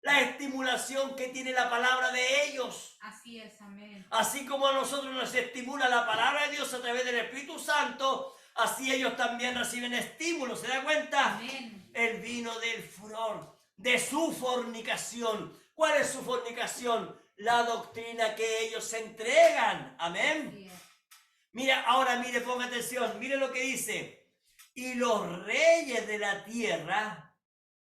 Speaker 1: La estimulación que tiene la palabra de ellos.
Speaker 2: Así es, amén.
Speaker 1: Así como a nosotros nos estimula la palabra de Dios a través del Espíritu Santo, así ellos también reciben estímulo. ¿Se da cuenta?
Speaker 2: Amén.
Speaker 1: El vino del furor, de su fornicación. ¿Cuál es su fornicación? La doctrina que ellos se entregan. Amén.
Speaker 2: Así es.
Speaker 1: Mira, ahora mire, ponga atención. Mire lo que dice. Y los reyes de la tierra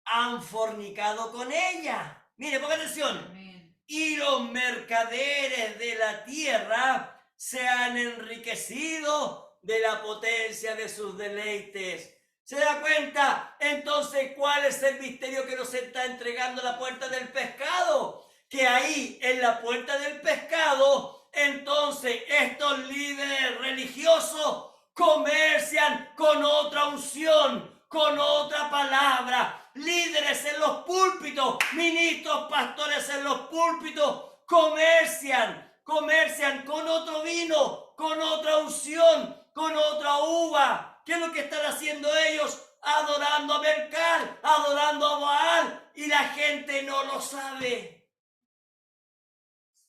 Speaker 1: han fornicado con ella. Mire, ponga atención.
Speaker 2: Amén.
Speaker 1: Y los mercaderes de la tierra se han enriquecido de la potencia de sus deleites. ¿Se da cuenta? Entonces, ¿cuál es el misterio que nos está entregando la puerta del pescado? Que ahí, en la puerta del pescado, entonces estos líderes religiosos comercian con otra unción, con otra palabra. Líderes en los púlpitos, ministros, pastores en los púlpitos, comercian con otro vino, con otra unción, con otra uva. ¿Qué es lo que están haciendo ellos? Adorando a Belcal, adorando a Baal, y la gente no lo sabe.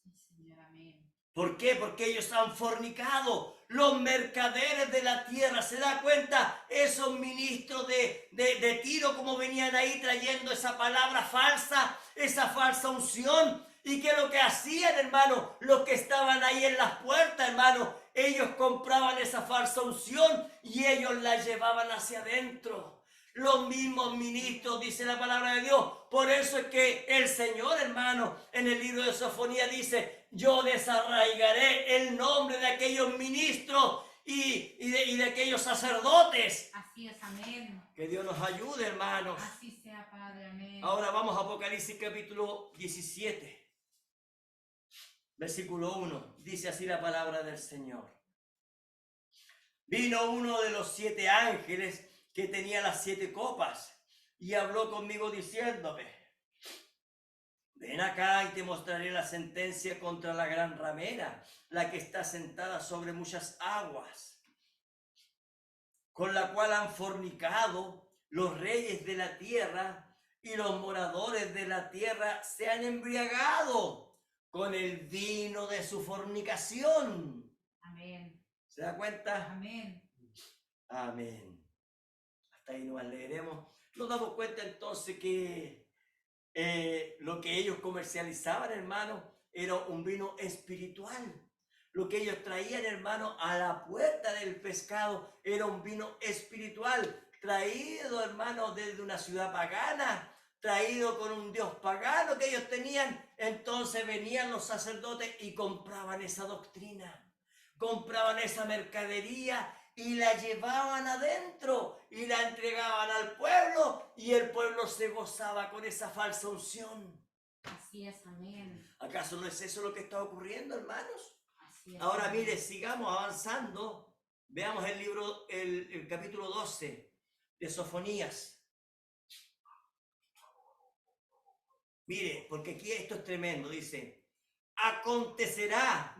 Speaker 2: Sí, Señor, amén.
Speaker 1: ¿Por qué? Porque ellos han fornicado. Los mercaderes de la tierra, ¿se da cuenta? Esos ministros de Tiro, como venían ahí trayendo esa palabra falsa, esa falsa unción. ¿Y qué es lo que hacían, hermano? Los que estaban ahí en las puertas, hermano, ellos compraban esa falsa unción y ellos la llevaban hacia adentro. Los mismos ministros, dice la palabra de Dios. Por eso es que el Señor, hermano, en el libro de Sofonía dice: yo desarraigaré el nombre de aquellos ministros y de aquellos sacerdotes.
Speaker 2: Así es, amén.
Speaker 1: Que Dios nos ayude, hermanos.
Speaker 2: Así sea, Padre, amén.
Speaker 1: Ahora vamos a Apocalipsis capítulo 17, versículo 1. Dice así la palabra del Señor. Vino uno de los 7 ángeles que tenía las 7 copas y habló conmigo diciéndome: ven acá y te mostraré la sentencia contra la gran ramera, la que está sentada sobre muchas aguas, con la cual han fornicado los reyes de la tierra, y los moradores de la tierra se han embriagado con el vino de su fornicación.
Speaker 2: Amén.
Speaker 1: ¿Se da cuenta?
Speaker 2: Amén.
Speaker 1: Amén. Hasta ahí nomás leeremos. Nos damos cuenta entonces que lo que ellos comercializaban, hermano, era un vino espiritual. Lo que ellos traían, hermano, a la puerta del pescado era un vino espiritual, traído, hermano, desde una ciudad pagana, traído con un dios pagano que ellos tenían. Entonces venían los sacerdotes y compraban esa doctrina, compraban esa mercadería y la llevaban adentro y la entregaban al pueblo, y el pueblo se gozaba con esa falsa unción.
Speaker 2: Así es, amén.
Speaker 1: ¿Acaso no es eso lo que está ocurriendo, hermanos?
Speaker 2: Así es.
Speaker 1: Ahora
Speaker 2: amén.
Speaker 1: mire, sigamos avanzando. Veamos el libro, el capítulo 12 de Sofonías. Mire, porque aquí esto es tremendo. Dice: acontecerá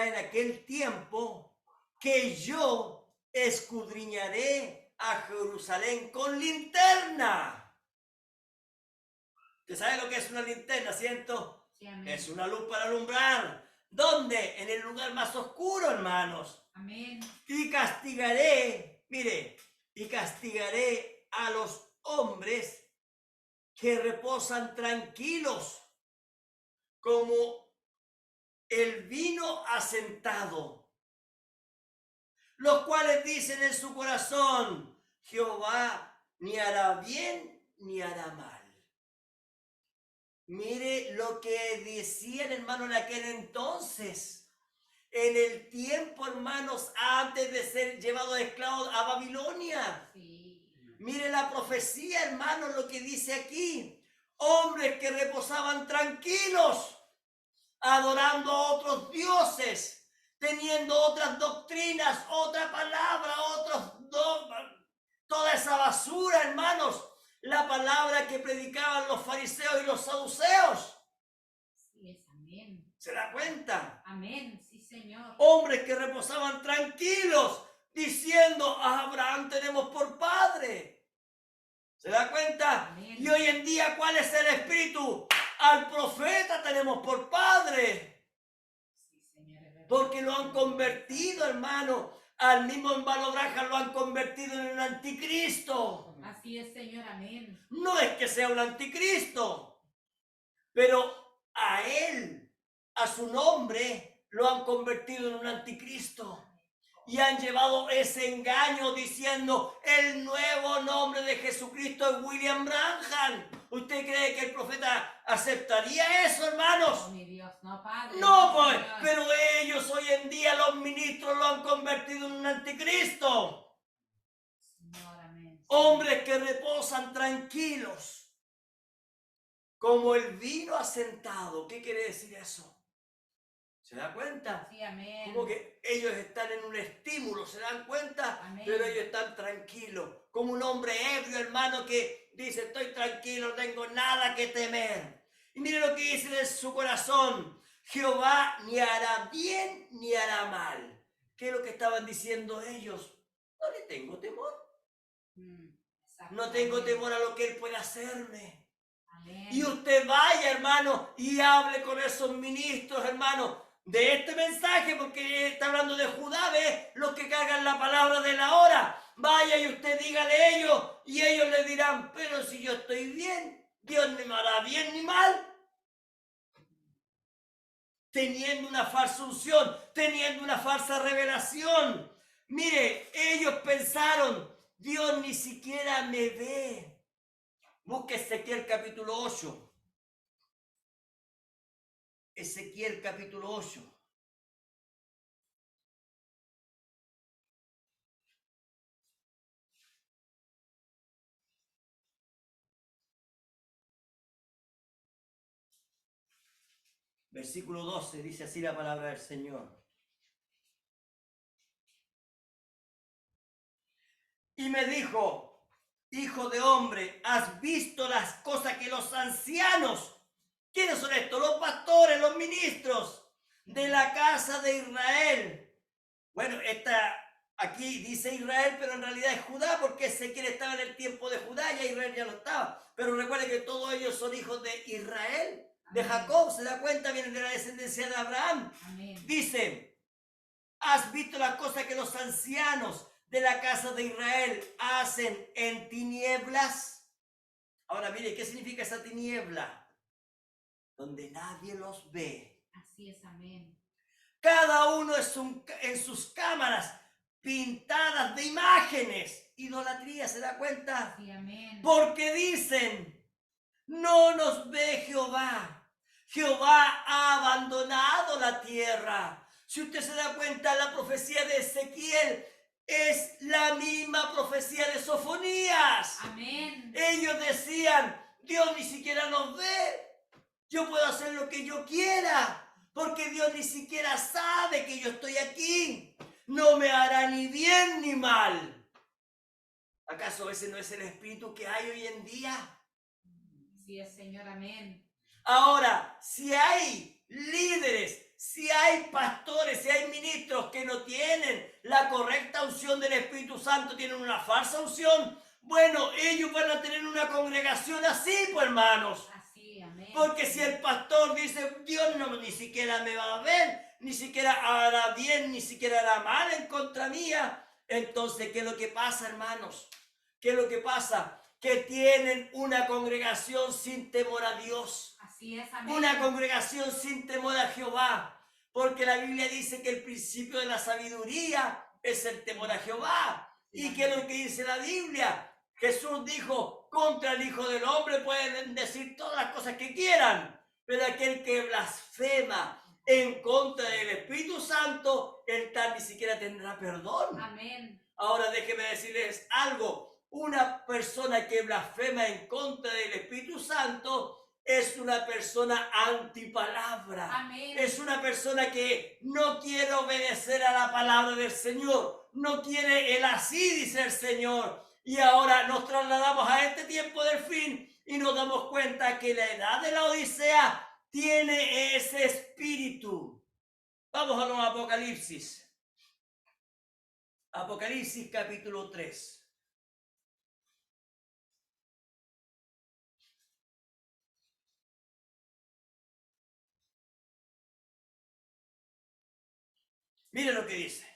Speaker 1: en aquel tiempo que yo escudriñaré a Jerusalén con linterna. ¿Usted sabe lo que es una linterna, cierto?
Speaker 2: Sí, amén.
Speaker 1: Es una luz para alumbrar. ¿Dónde? En el lugar más oscuro, hermanos.
Speaker 2: Amén.
Speaker 1: Y castigaré, mire, y castigaré a los hombres que reposan tranquilos como el vino asentado, los cuales dicen en su corazón: Jehová ni hará bien ni hará mal. Mire lo que decían, hermano, en aquel entonces, en el tiempo, hermanos, antes de ser llevados esclavos a Babilonia.
Speaker 2: Sí.
Speaker 1: Mire la profecía, hermano, lo que dice aquí: hombres que reposaban tranquilos, adorando a otros dioses, teniendo otras doctrinas, otra palabra, otros dogmas, toda esa basura, hermanos, la palabra que predicaban los fariseos y los saduceos.
Speaker 2: Así es, amén.
Speaker 1: ¿Se da cuenta?
Speaker 2: Amén, sí, Señor.
Speaker 1: Hombres que reposaban tranquilos, diciendo: a Abraham tenemos por padre. ¿Se da cuenta?
Speaker 2: Amén.
Speaker 1: Y hoy en día, ¿cuál es el espíritu? Al profeta tenemos por padre.
Speaker 2: Sí, Señor, es verdad.
Speaker 1: Porque lo han convertido, hermano. Al mismo Hermano Branham lo han convertido en un anticristo.
Speaker 2: Así es, Señor, amén.
Speaker 1: No es que sea un anticristo, pero a él, a su nombre, lo han convertido en un anticristo. Y han llevado ese engaño diciendo: el nuevo nombre de Jesucristo es William Branham. ¿Usted cree que el profeta aceptaría eso, hermanos?
Speaker 2: Oh, mi Dios, no, Padre.
Speaker 1: No, pues,
Speaker 2: Señor.
Speaker 1: pero ellos hoy en día, los ministros, lo han convertido en un anticristo.
Speaker 2: Señor, amén.
Speaker 1: Hombres que reposan tranquilos, como el vino asentado. ¿Qué quiere decir eso? ¿Se da cuenta?
Speaker 2: Sí, amén.
Speaker 1: Como que ellos están en un estímulo, ¿se dan cuenta?
Speaker 2: Amén.
Speaker 1: Pero ellos están tranquilos, como un hombre ebrio, hermano, que dice: estoy tranquilo, no tengo nada que temer. Y mire lo que dice en su corazón: Jehová ni hará bien ni hará mal. ¿Qué es lo que estaban diciendo ellos? No le tengo temor. No tengo
Speaker 2: Exactamente.
Speaker 1: temor a lo que él puede hacerme.
Speaker 2: Amén.
Speaker 1: Y usted vaya, hermano, y hable con esos ministros, hermano, de este mensaje, porque está hablando de Judá, ve los que cargan la palabra de la hora. Vaya y usted dígale a ellos, y ellos le dirán, pero si yo estoy bien, Dios ni me hará bien ni mal. Teniendo una falsa unción, teniendo una falsa revelación. Mire, ellos pensaron, Dios ni siquiera me ve. Busque Ezequiel capítulo 8. Ezequiel capítulo 8. Versículo 12, dice así la palabra del Señor. Y me dijo, hijo de hombre, ¿has visto las cosas que los ancianos, ¿quiénes son estos? Los pastores, los ministros de la casa de Israel. Bueno, aquí dice Israel, pero en realidad es Judá, porque Ezequiel estaba en el tiempo de Judá, ya Israel ya no estaba. Pero recuerde que todos ellos son hijos de Israel, de Jacob, se da cuenta, vienen de la descendencia de Abraham.
Speaker 2: Amén.
Speaker 1: Dice, ¿has visto las cosas que los ancianos de la casa de Israel hacen en tinieblas? Ahora mire, ¿qué significa esa tiniebla? Donde nadie los ve.
Speaker 2: Así es, amén.
Speaker 1: Cada uno en sus cámaras pintadas de imágenes. Idolatría, ¿se da cuenta?
Speaker 2: Sí, amén.
Speaker 1: Porque dicen, no nos ve Jehová. Jehová ha abandonado la tierra. Si usted se da cuenta, la profecía de Ezequiel es la misma profecía de Sofonías.
Speaker 2: Amén.
Speaker 1: Ellos decían, Dios ni siquiera nos ve. Yo puedo hacer lo que yo quiera, porque Dios ni siquiera sabe que yo estoy aquí. No me hará ni bien ni mal. ¿Acaso ese no es el espíritu que hay hoy en día?
Speaker 2: Sí es, Señor, amén.
Speaker 1: Ahora, si hay líderes, si hay pastores, si hay ministros que no tienen la correcta unción del Espíritu Santo, tienen una falsa unción, bueno, ellos van a tener una congregación así, pues, hermanos.
Speaker 2: Así, amén.
Speaker 1: Porque si el pastor dice, Dios no, ni siquiera me va a ver, ni siquiera hará bien, ni siquiera hará mal en contra mía, entonces, ¿qué es lo que pasa, hermanos? ¿Qué es lo que pasa? Que tienen una congregación sin temor a Dios.
Speaker 2: Así es, amén.
Speaker 1: Una congregación sin temor a Jehová. Porque la Biblia dice que el principio de la sabiduría es el temor a Jehová. ¿Y qué es lo que dice la Biblia? Jesús dijo, contra el Hijo del Hombre pueden decir todas las cosas que quieran, pero aquel que blasfema en contra del Espíritu Santo, el tal ni siquiera tendrá perdón.
Speaker 2: Amén.
Speaker 1: Ahora déjenme decirles algo. Una persona que blasfema en contra del Espíritu Santo es una persona antipalabra.
Speaker 2: Amén.
Speaker 1: Es una persona que no quiere obedecer a la palabra del Señor. No quiere el así, dice el Señor. Y ahora nos trasladamos a este tiempo del fin y nos damos cuenta que la edad de la Odisea tiene ese espíritu. Vamos a los Apocalipsis. Apocalipsis capítulo 3. Mire lo que dice.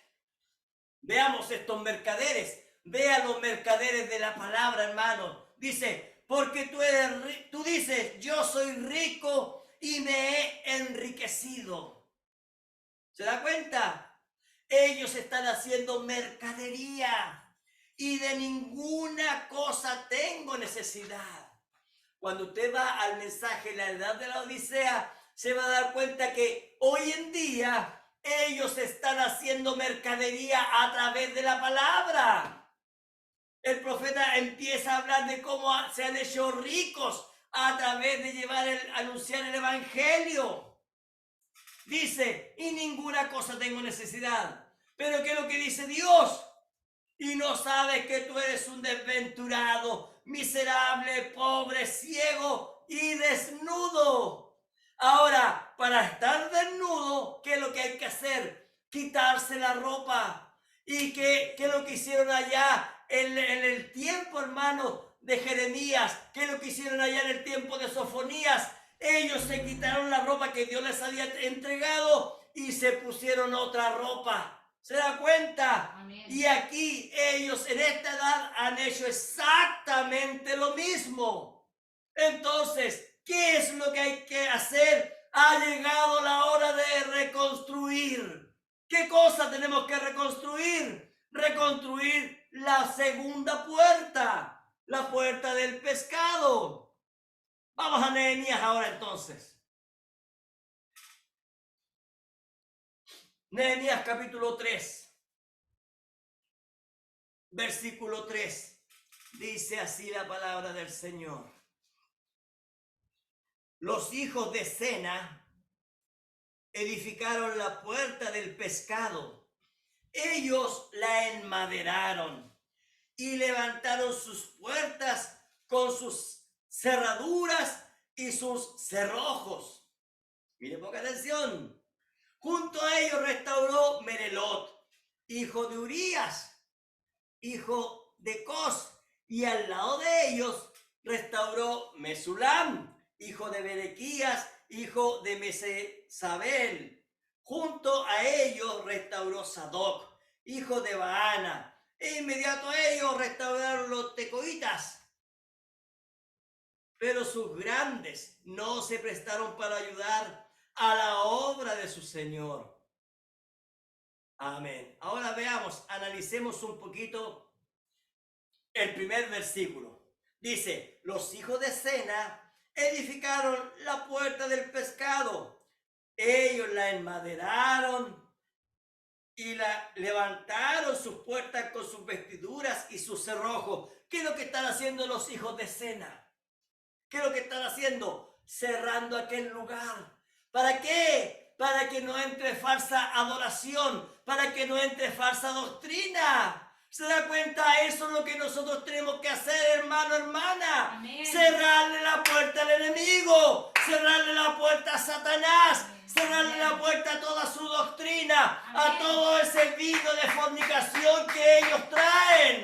Speaker 1: Veamos estos mercaderes. Vea los mercaderes de la palabra, hermano. Dice, porque tú dices, yo soy rico y me he enriquecido. ¿Se da cuenta? Ellos están haciendo mercadería y de ninguna cosa tengo necesidad. Cuando usted va al mensaje La edad de la Odisea, se va a dar cuenta que hoy en día ellos están haciendo mercadería a través de la palabra. El profeta empieza a hablar de cómo se han hecho ricos a través de anunciar el evangelio. Dice, y ninguna cosa tengo necesidad. Pero ¿qué es lo que dice Dios? Y no sabes que tú eres un desventurado, miserable, pobre, ciego y desnudo. Ahora, para estar desnudo, ¿qué es lo que hay que hacer? Quitarse la ropa. ¿Y qué es lo que hicieron allá en el tiempo, hermano, de Jeremías, ¿qué es lo que hicieron allá en el tiempo de Sofonías? Ellos se quitaron la ropa que Dios les había entregado y se pusieron otra ropa. ¿Se da cuenta?
Speaker 2: Amén.
Speaker 1: Y aquí ellos en esta edad han hecho exactamente lo mismo. Entonces, ¿qué es lo que hay que hacer? Ha llegado la hora de reconstruir. ¿Qué cosa tenemos que reconstruir? Reconstruir la segunda puerta, la puerta del pescado. Vamos a Nehemías ahora entonces. Nehemías capítulo 3, versículo 3. Dice así la palabra del Señor. Los hijos de Sena edificaron la puerta del pescado. Ellos la enmaderaron y levantaron sus puertas con sus cerraduras y sus cerrojos. Mire, poca atención. Junto a ellos restauró Merelot, hijo de Urías, hijo de Cos, y al lado de ellos restauró Mesulam, hijo de Berequías, hijo de Mesesabel. Junto a ellos restauró Sadoc, hijo de Baana, e inmediato a ellos restauraron los tecoitas. Pero sus grandes no se prestaron para ayudar a la obra de su Señor. Amén. Ahora veamos, analicemos un poquito el primer versículo. Dice, los hijos de Sena edificaron la puerta del pescado. Ellos la enmaderaron y la levantaron sus puertas con sus vestiduras y sus cerrojos. ¿Qué es lo que están haciendo los hijos de Sena? ¿Qué es lo que están haciendo? Cerrando aquel lugar. ¿Para qué? Para que no entre falsa adoración, para que no entre falsa doctrina. ¿Se da cuenta? Eso es lo que nosotros tenemos que hacer, hermano, hermana.
Speaker 2: Amén.
Speaker 1: Cerrarle la puerta al enemigo, cerrarle la puerta a Satanás, cerrarle la puerta a toda su doctrina, a todo ese vino de fornicación que ellos traen.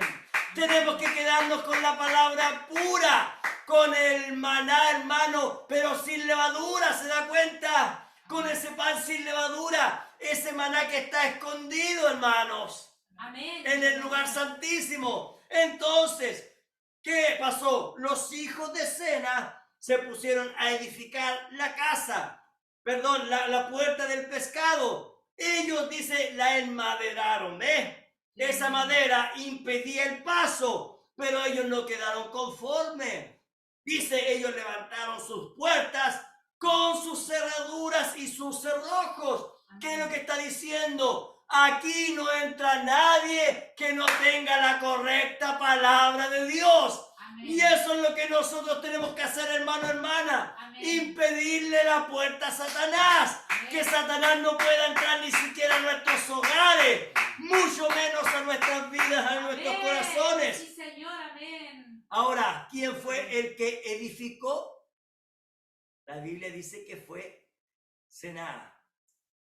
Speaker 1: Tenemos que quedarnos con la palabra pura, con el maná, hermano, pero sin levadura, ¿se da cuenta? Con ese pan sin levadura, ese maná que está escondido, hermanos.
Speaker 2: Amén.
Speaker 1: En el lugar santísimo. Entonces, ¿qué pasó? Los hijos de Sena se pusieron a edificar la casa, perdón, la puerta del pescado. Ellos, dice, la enmaderaron, Esa madera impedía el paso, pero ellos no quedaron conformes. Dice, ellos levantaron sus puertas con sus cerraduras y sus cerrojos. ¿Qué es lo que está diciendo? Aquí no entra nadie que no tenga la correcta palabra de Dios.
Speaker 2: Amén.
Speaker 1: Y eso es lo que nosotros tenemos que hacer, hermano, hermana.
Speaker 2: Amén.
Speaker 1: Impedirle la puerta a Satanás.
Speaker 2: Amén.
Speaker 1: Que Satanás no pueda entrar ni siquiera a nuestros hogares, mucho menos a nuestras vidas, a nuestros
Speaker 2: Amén.
Speaker 1: corazones.
Speaker 2: Sí, Señor, amén.
Speaker 1: Ahora, ¿quién fue el que edificó? La Biblia dice que fue Sena.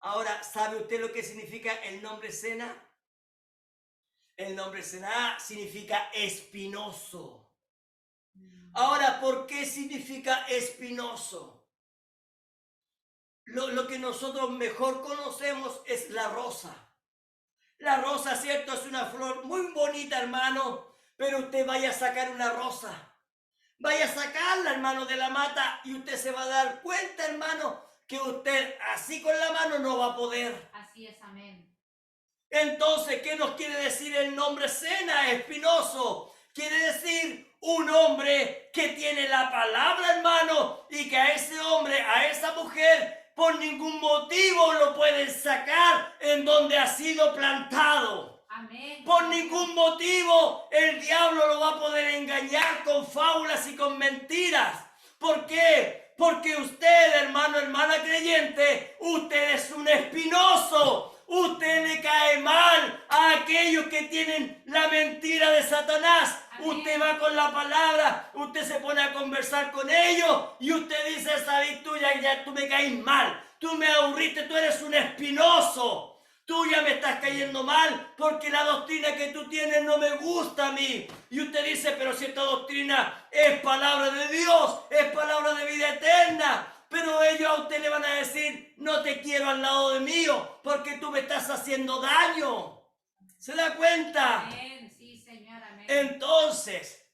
Speaker 1: Ahora, ¿sabe usted lo que significa el nombre Sena? El nombre Sena significa espinoso. Ahora, ¿por qué significa espinoso? Lo que nosotros mejor conocemos es la rosa. La rosa, ¿cierto? Es una flor muy bonita, hermano, pero usted vaya a sacar una rosa. Vaya a sacarla, hermano, de la mata y usted se va a dar cuenta, hermano, que usted así con la mano no va a poder.
Speaker 2: Así es, amén.
Speaker 1: Entonces, ¿qué nos quiere decir el nombre Sena, espinoso? Quiere decir un hombre que tiene la palabra, hermano, y que a ese hombre, a esa mujer, por ningún motivo lo pueden sacar en donde ha sido plantado.
Speaker 2: Amén.
Speaker 1: Por ningún motivo el diablo lo va a poder engañar con fábulas y con mentiras. ¿Por qué? Porque usted, hermano, hermana creyente, usted es un espinoso. Usted le cae mal a aquellos que tienen la mentira de Satanás.
Speaker 2: Amén.
Speaker 1: Usted va con la palabra, usted se pone a conversar con ellos y usted dice, sabes tú, ya tú me caes mal, tú me aburriste, tú eres un espinoso. Tú ya me estás cayendo mal porque la doctrina que tú tienes no me gusta a mí. Y usted dice, pero si esta doctrina es palabra de Dios, es palabra de vida eterna. Pero ellos a usted le van a decir, no te quiero al lado de mío porque tú me estás haciendo daño. ¿Se da cuenta?
Speaker 2: Amén. Sí, Señor. Amén.
Speaker 1: Entonces,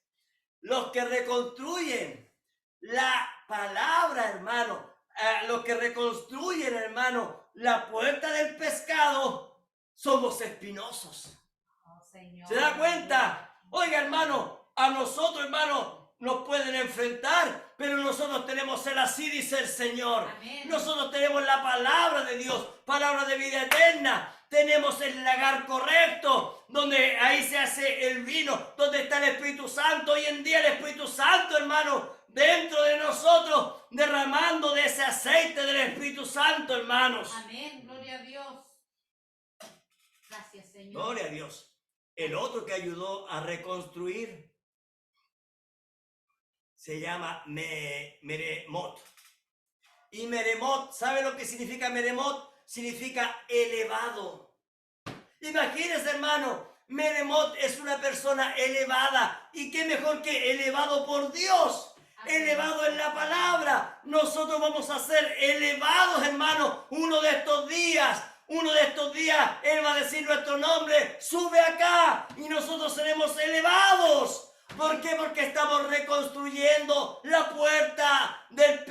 Speaker 1: los que reconstruyen la palabra, hermano, los que reconstruyen, hermano, la puerta del pescado, somos espinosos.
Speaker 2: Oh, Señor.
Speaker 1: ¿Se da cuenta? Oiga, hermano, a nosotros, hermano, nos pueden enfrentar, pero nosotros tenemos el así, dice el Señor.
Speaker 2: Amén.
Speaker 1: Nosotros tenemos la palabra de Dios, palabra de vida eterna. Tenemos el lagar correcto, donde ahí se hace el vino, donde está el Espíritu Santo. Hoy en día el Espíritu Santo, hermano, dentro de nosotros, derramando de ese aceite del Espíritu Santo, hermanos.
Speaker 2: Amén. Gloria a Dios. Gracias, Señor.
Speaker 1: Gloria a Dios. El otro que ayudó a reconstruir se llama Meremot. Y Meremot, ¿sabe lo que significa Meremot? Significa elevado. Imagínense, hermano, Meremot es una persona elevada. ¿Y qué mejor que elevado por Dios?
Speaker 2: Amén.
Speaker 1: Elevado en la palabra. Nosotros vamos a ser elevados, hermano, uno de estos días. Uno de estos días, Él va a decir nuestro nombre, sube acá, y nosotros seremos elevados. ¿Por qué? Porque estamos reconstruyendo la puerta del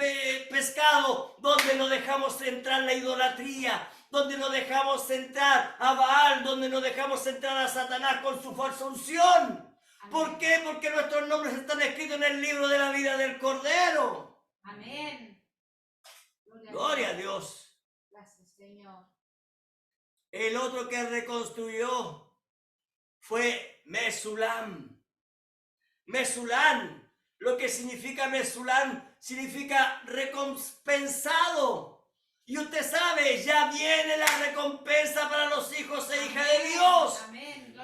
Speaker 1: pescado, donde no dejamos entrar la idolatría, donde no dejamos entrar a Baal, donde no dejamos entrar a Satanás con su falsa unción. ¿Por qué? Porque nuestros nombres están escritos en el libro de la vida del Cordero.
Speaker 2: Amén.
Speaker 1: Gloria a Dios.
Speaker 2: Gracias, Señor.
Speaker 1: El otro que reconstruyó fue Mesulam. Mesulán, lo que significa Mesulán, significa recompensado. Y usted sabe, ya viene la recompensa para los hijos e hijas de Dios.
Speaker 2: Amén.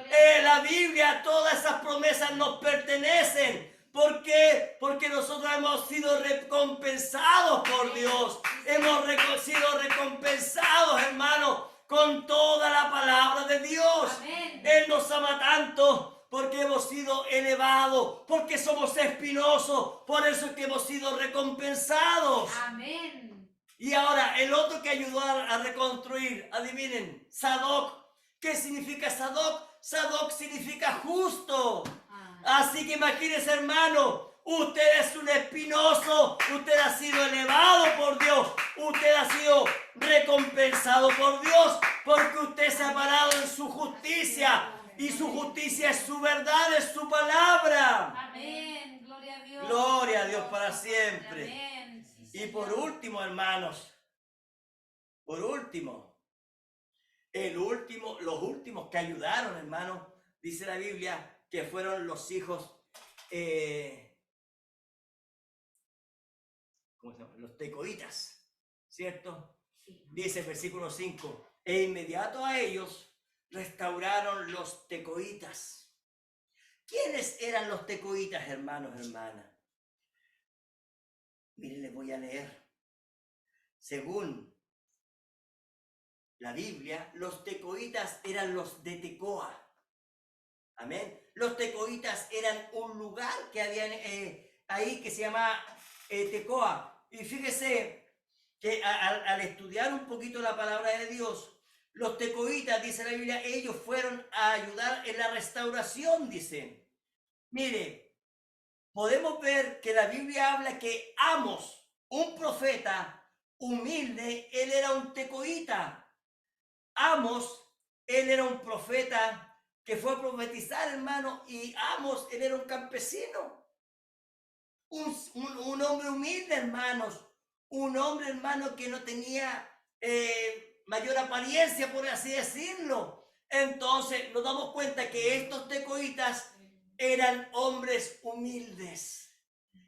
Speaker 1: La Biblia, todas esas promesas nos pertenecen. ¿Por qué? Porque nosotros hemos sido recompensados por Dios. Hemos sido recompensados, hermano, con toda la palabra de Dios.
Speaker 2: Amén.
Speaker 1: Él nos ama tanto porque hemos sido elevados, porque somos espinosos, por eso es que hemos sido recompensados.
Speaker 2: Amén.
Speaker 1: Y ahora, el otro que ayudó a reconstruir, adivinen, Sadoc. ¿Qué significa Sadoc? Sadoc significa justo. Así que imagínense, hermano, usted es un espinoso, usted ha sido elevado por Dios, usted ha sido recompensado por Dios, porque usted se ha parado en su justicia, y su justicia es su verdad, es su palabra.
Speaker 2: Amén. Gloria a Dios.
Speaker 1: Gloria a Dios para siempre.
Speaker 2: Amén. Sí,
Speaker 1: Y por
Speaker 2: Señor.
Speaker 1: último, hermanos, por último, los últimos que ayudaron, hermanos, dice la Biblia, que fueron los hijos, ¿cómo se llama? Los tecoitas, ¿cierto?
Speaker 2: Sí.
Speaker 1: Dice el versículo 5, e inmediato a ellos restauraron los tecoitas. ¿Quiénes eran los tecoitas, hermanos, hermanas? Miren, les voy a leer. Según la Biblia, los tecoitas eran los de Tecoa. Amén. Los tecoitas eran un lugar que habían ahí que se llama Tecoa. Y fíjese que al estudiar un poquito la palabra de Dios, los tecoitas, dice la Biblia, ellos fueron a ayudar en la restauración, dice. Mire, podemos ver que la Biblia habla que Amos, un profeta humilde, él era un tecoita. Amos, él era un profeta que fue a profetizar, hermano, y Amos, él era un campesino. Un hombre humilde, hermanos. Un hombre, hermano, que no tenía mayor apariencia, por así decirlo. Entonces nos damos cuenta que estos tecoitas eran hombres humildes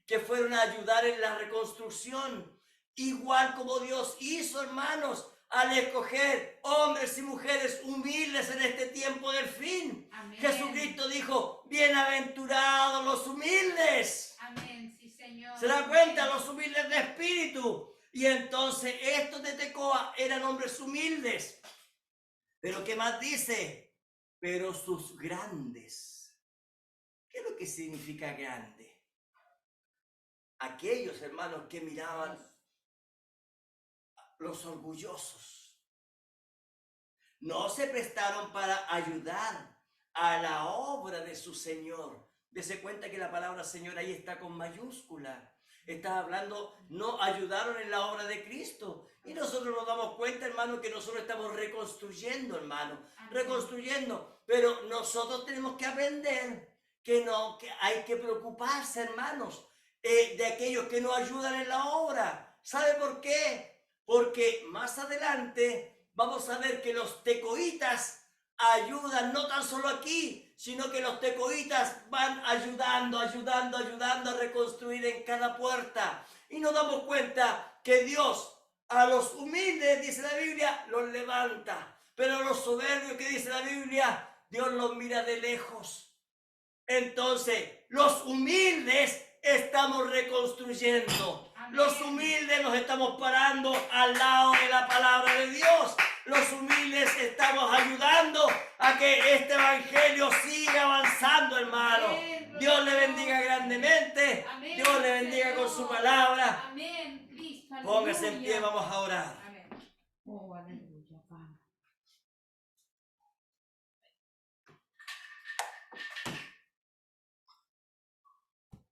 Speaker 1: que fueron a ayudar en la reconstrucción, igual como Dios hizo, hermanos, al escoger hombres y mujeres humildes en este tiempo del fin.
Speaker 2: Amén.
Speaker 1: Jesucristo dijo, bienaventurados los humildes.
Speaker 2: Amén. Sí, Señor.
Speaker 1: ¿Se da cuenta? Los humildes de espíritu. Y entonces estos de Tecoa eran hombres humildes. Pero ¿qué más dice? Pero sus grandes. ¿Qué es lo que significa grande? Aquellos hermanos que miraban los orgullosos. No se prestaron para ayudar a la obra de su Señor. Dese cuenta que la palabra Señor ahí está con mayúscula. Está hablando, no ayudaron en la obra de Cristo. Y nosotros nos damos cuenta, hermano, que nosotros estamos reconstruyendo, hermano. Reconstruyendo. Pero nosotros tenemos que aprender que hay que preocuparse, hermanos, de aquellos que no ayudan en la obra. ¿Sabe por qué? Porque más adelante vamos a ver que los tecoitas ayudan, no tan solo aquí, sino que los tecoitas van ayudando a reconstruir en cada puerta. Y nos damos cuenta que Dios a los humildes, dice la Biblia, los levanta. Pero a los soberbios, que dice la Biblia, Dios los mira de lejos. Entonces, los humildes estamos reconstruyendo. Amén. Los humildes nos estamos parando al lado de la palabra de Dios. Los humildes estamos ayudando a que este evangelio siga avanzando, hermano. Amén. Dios le bendiga grandemente. Amén. Dios le bendiga con su palabra. Amén. Póngase en pie, vamos a orar.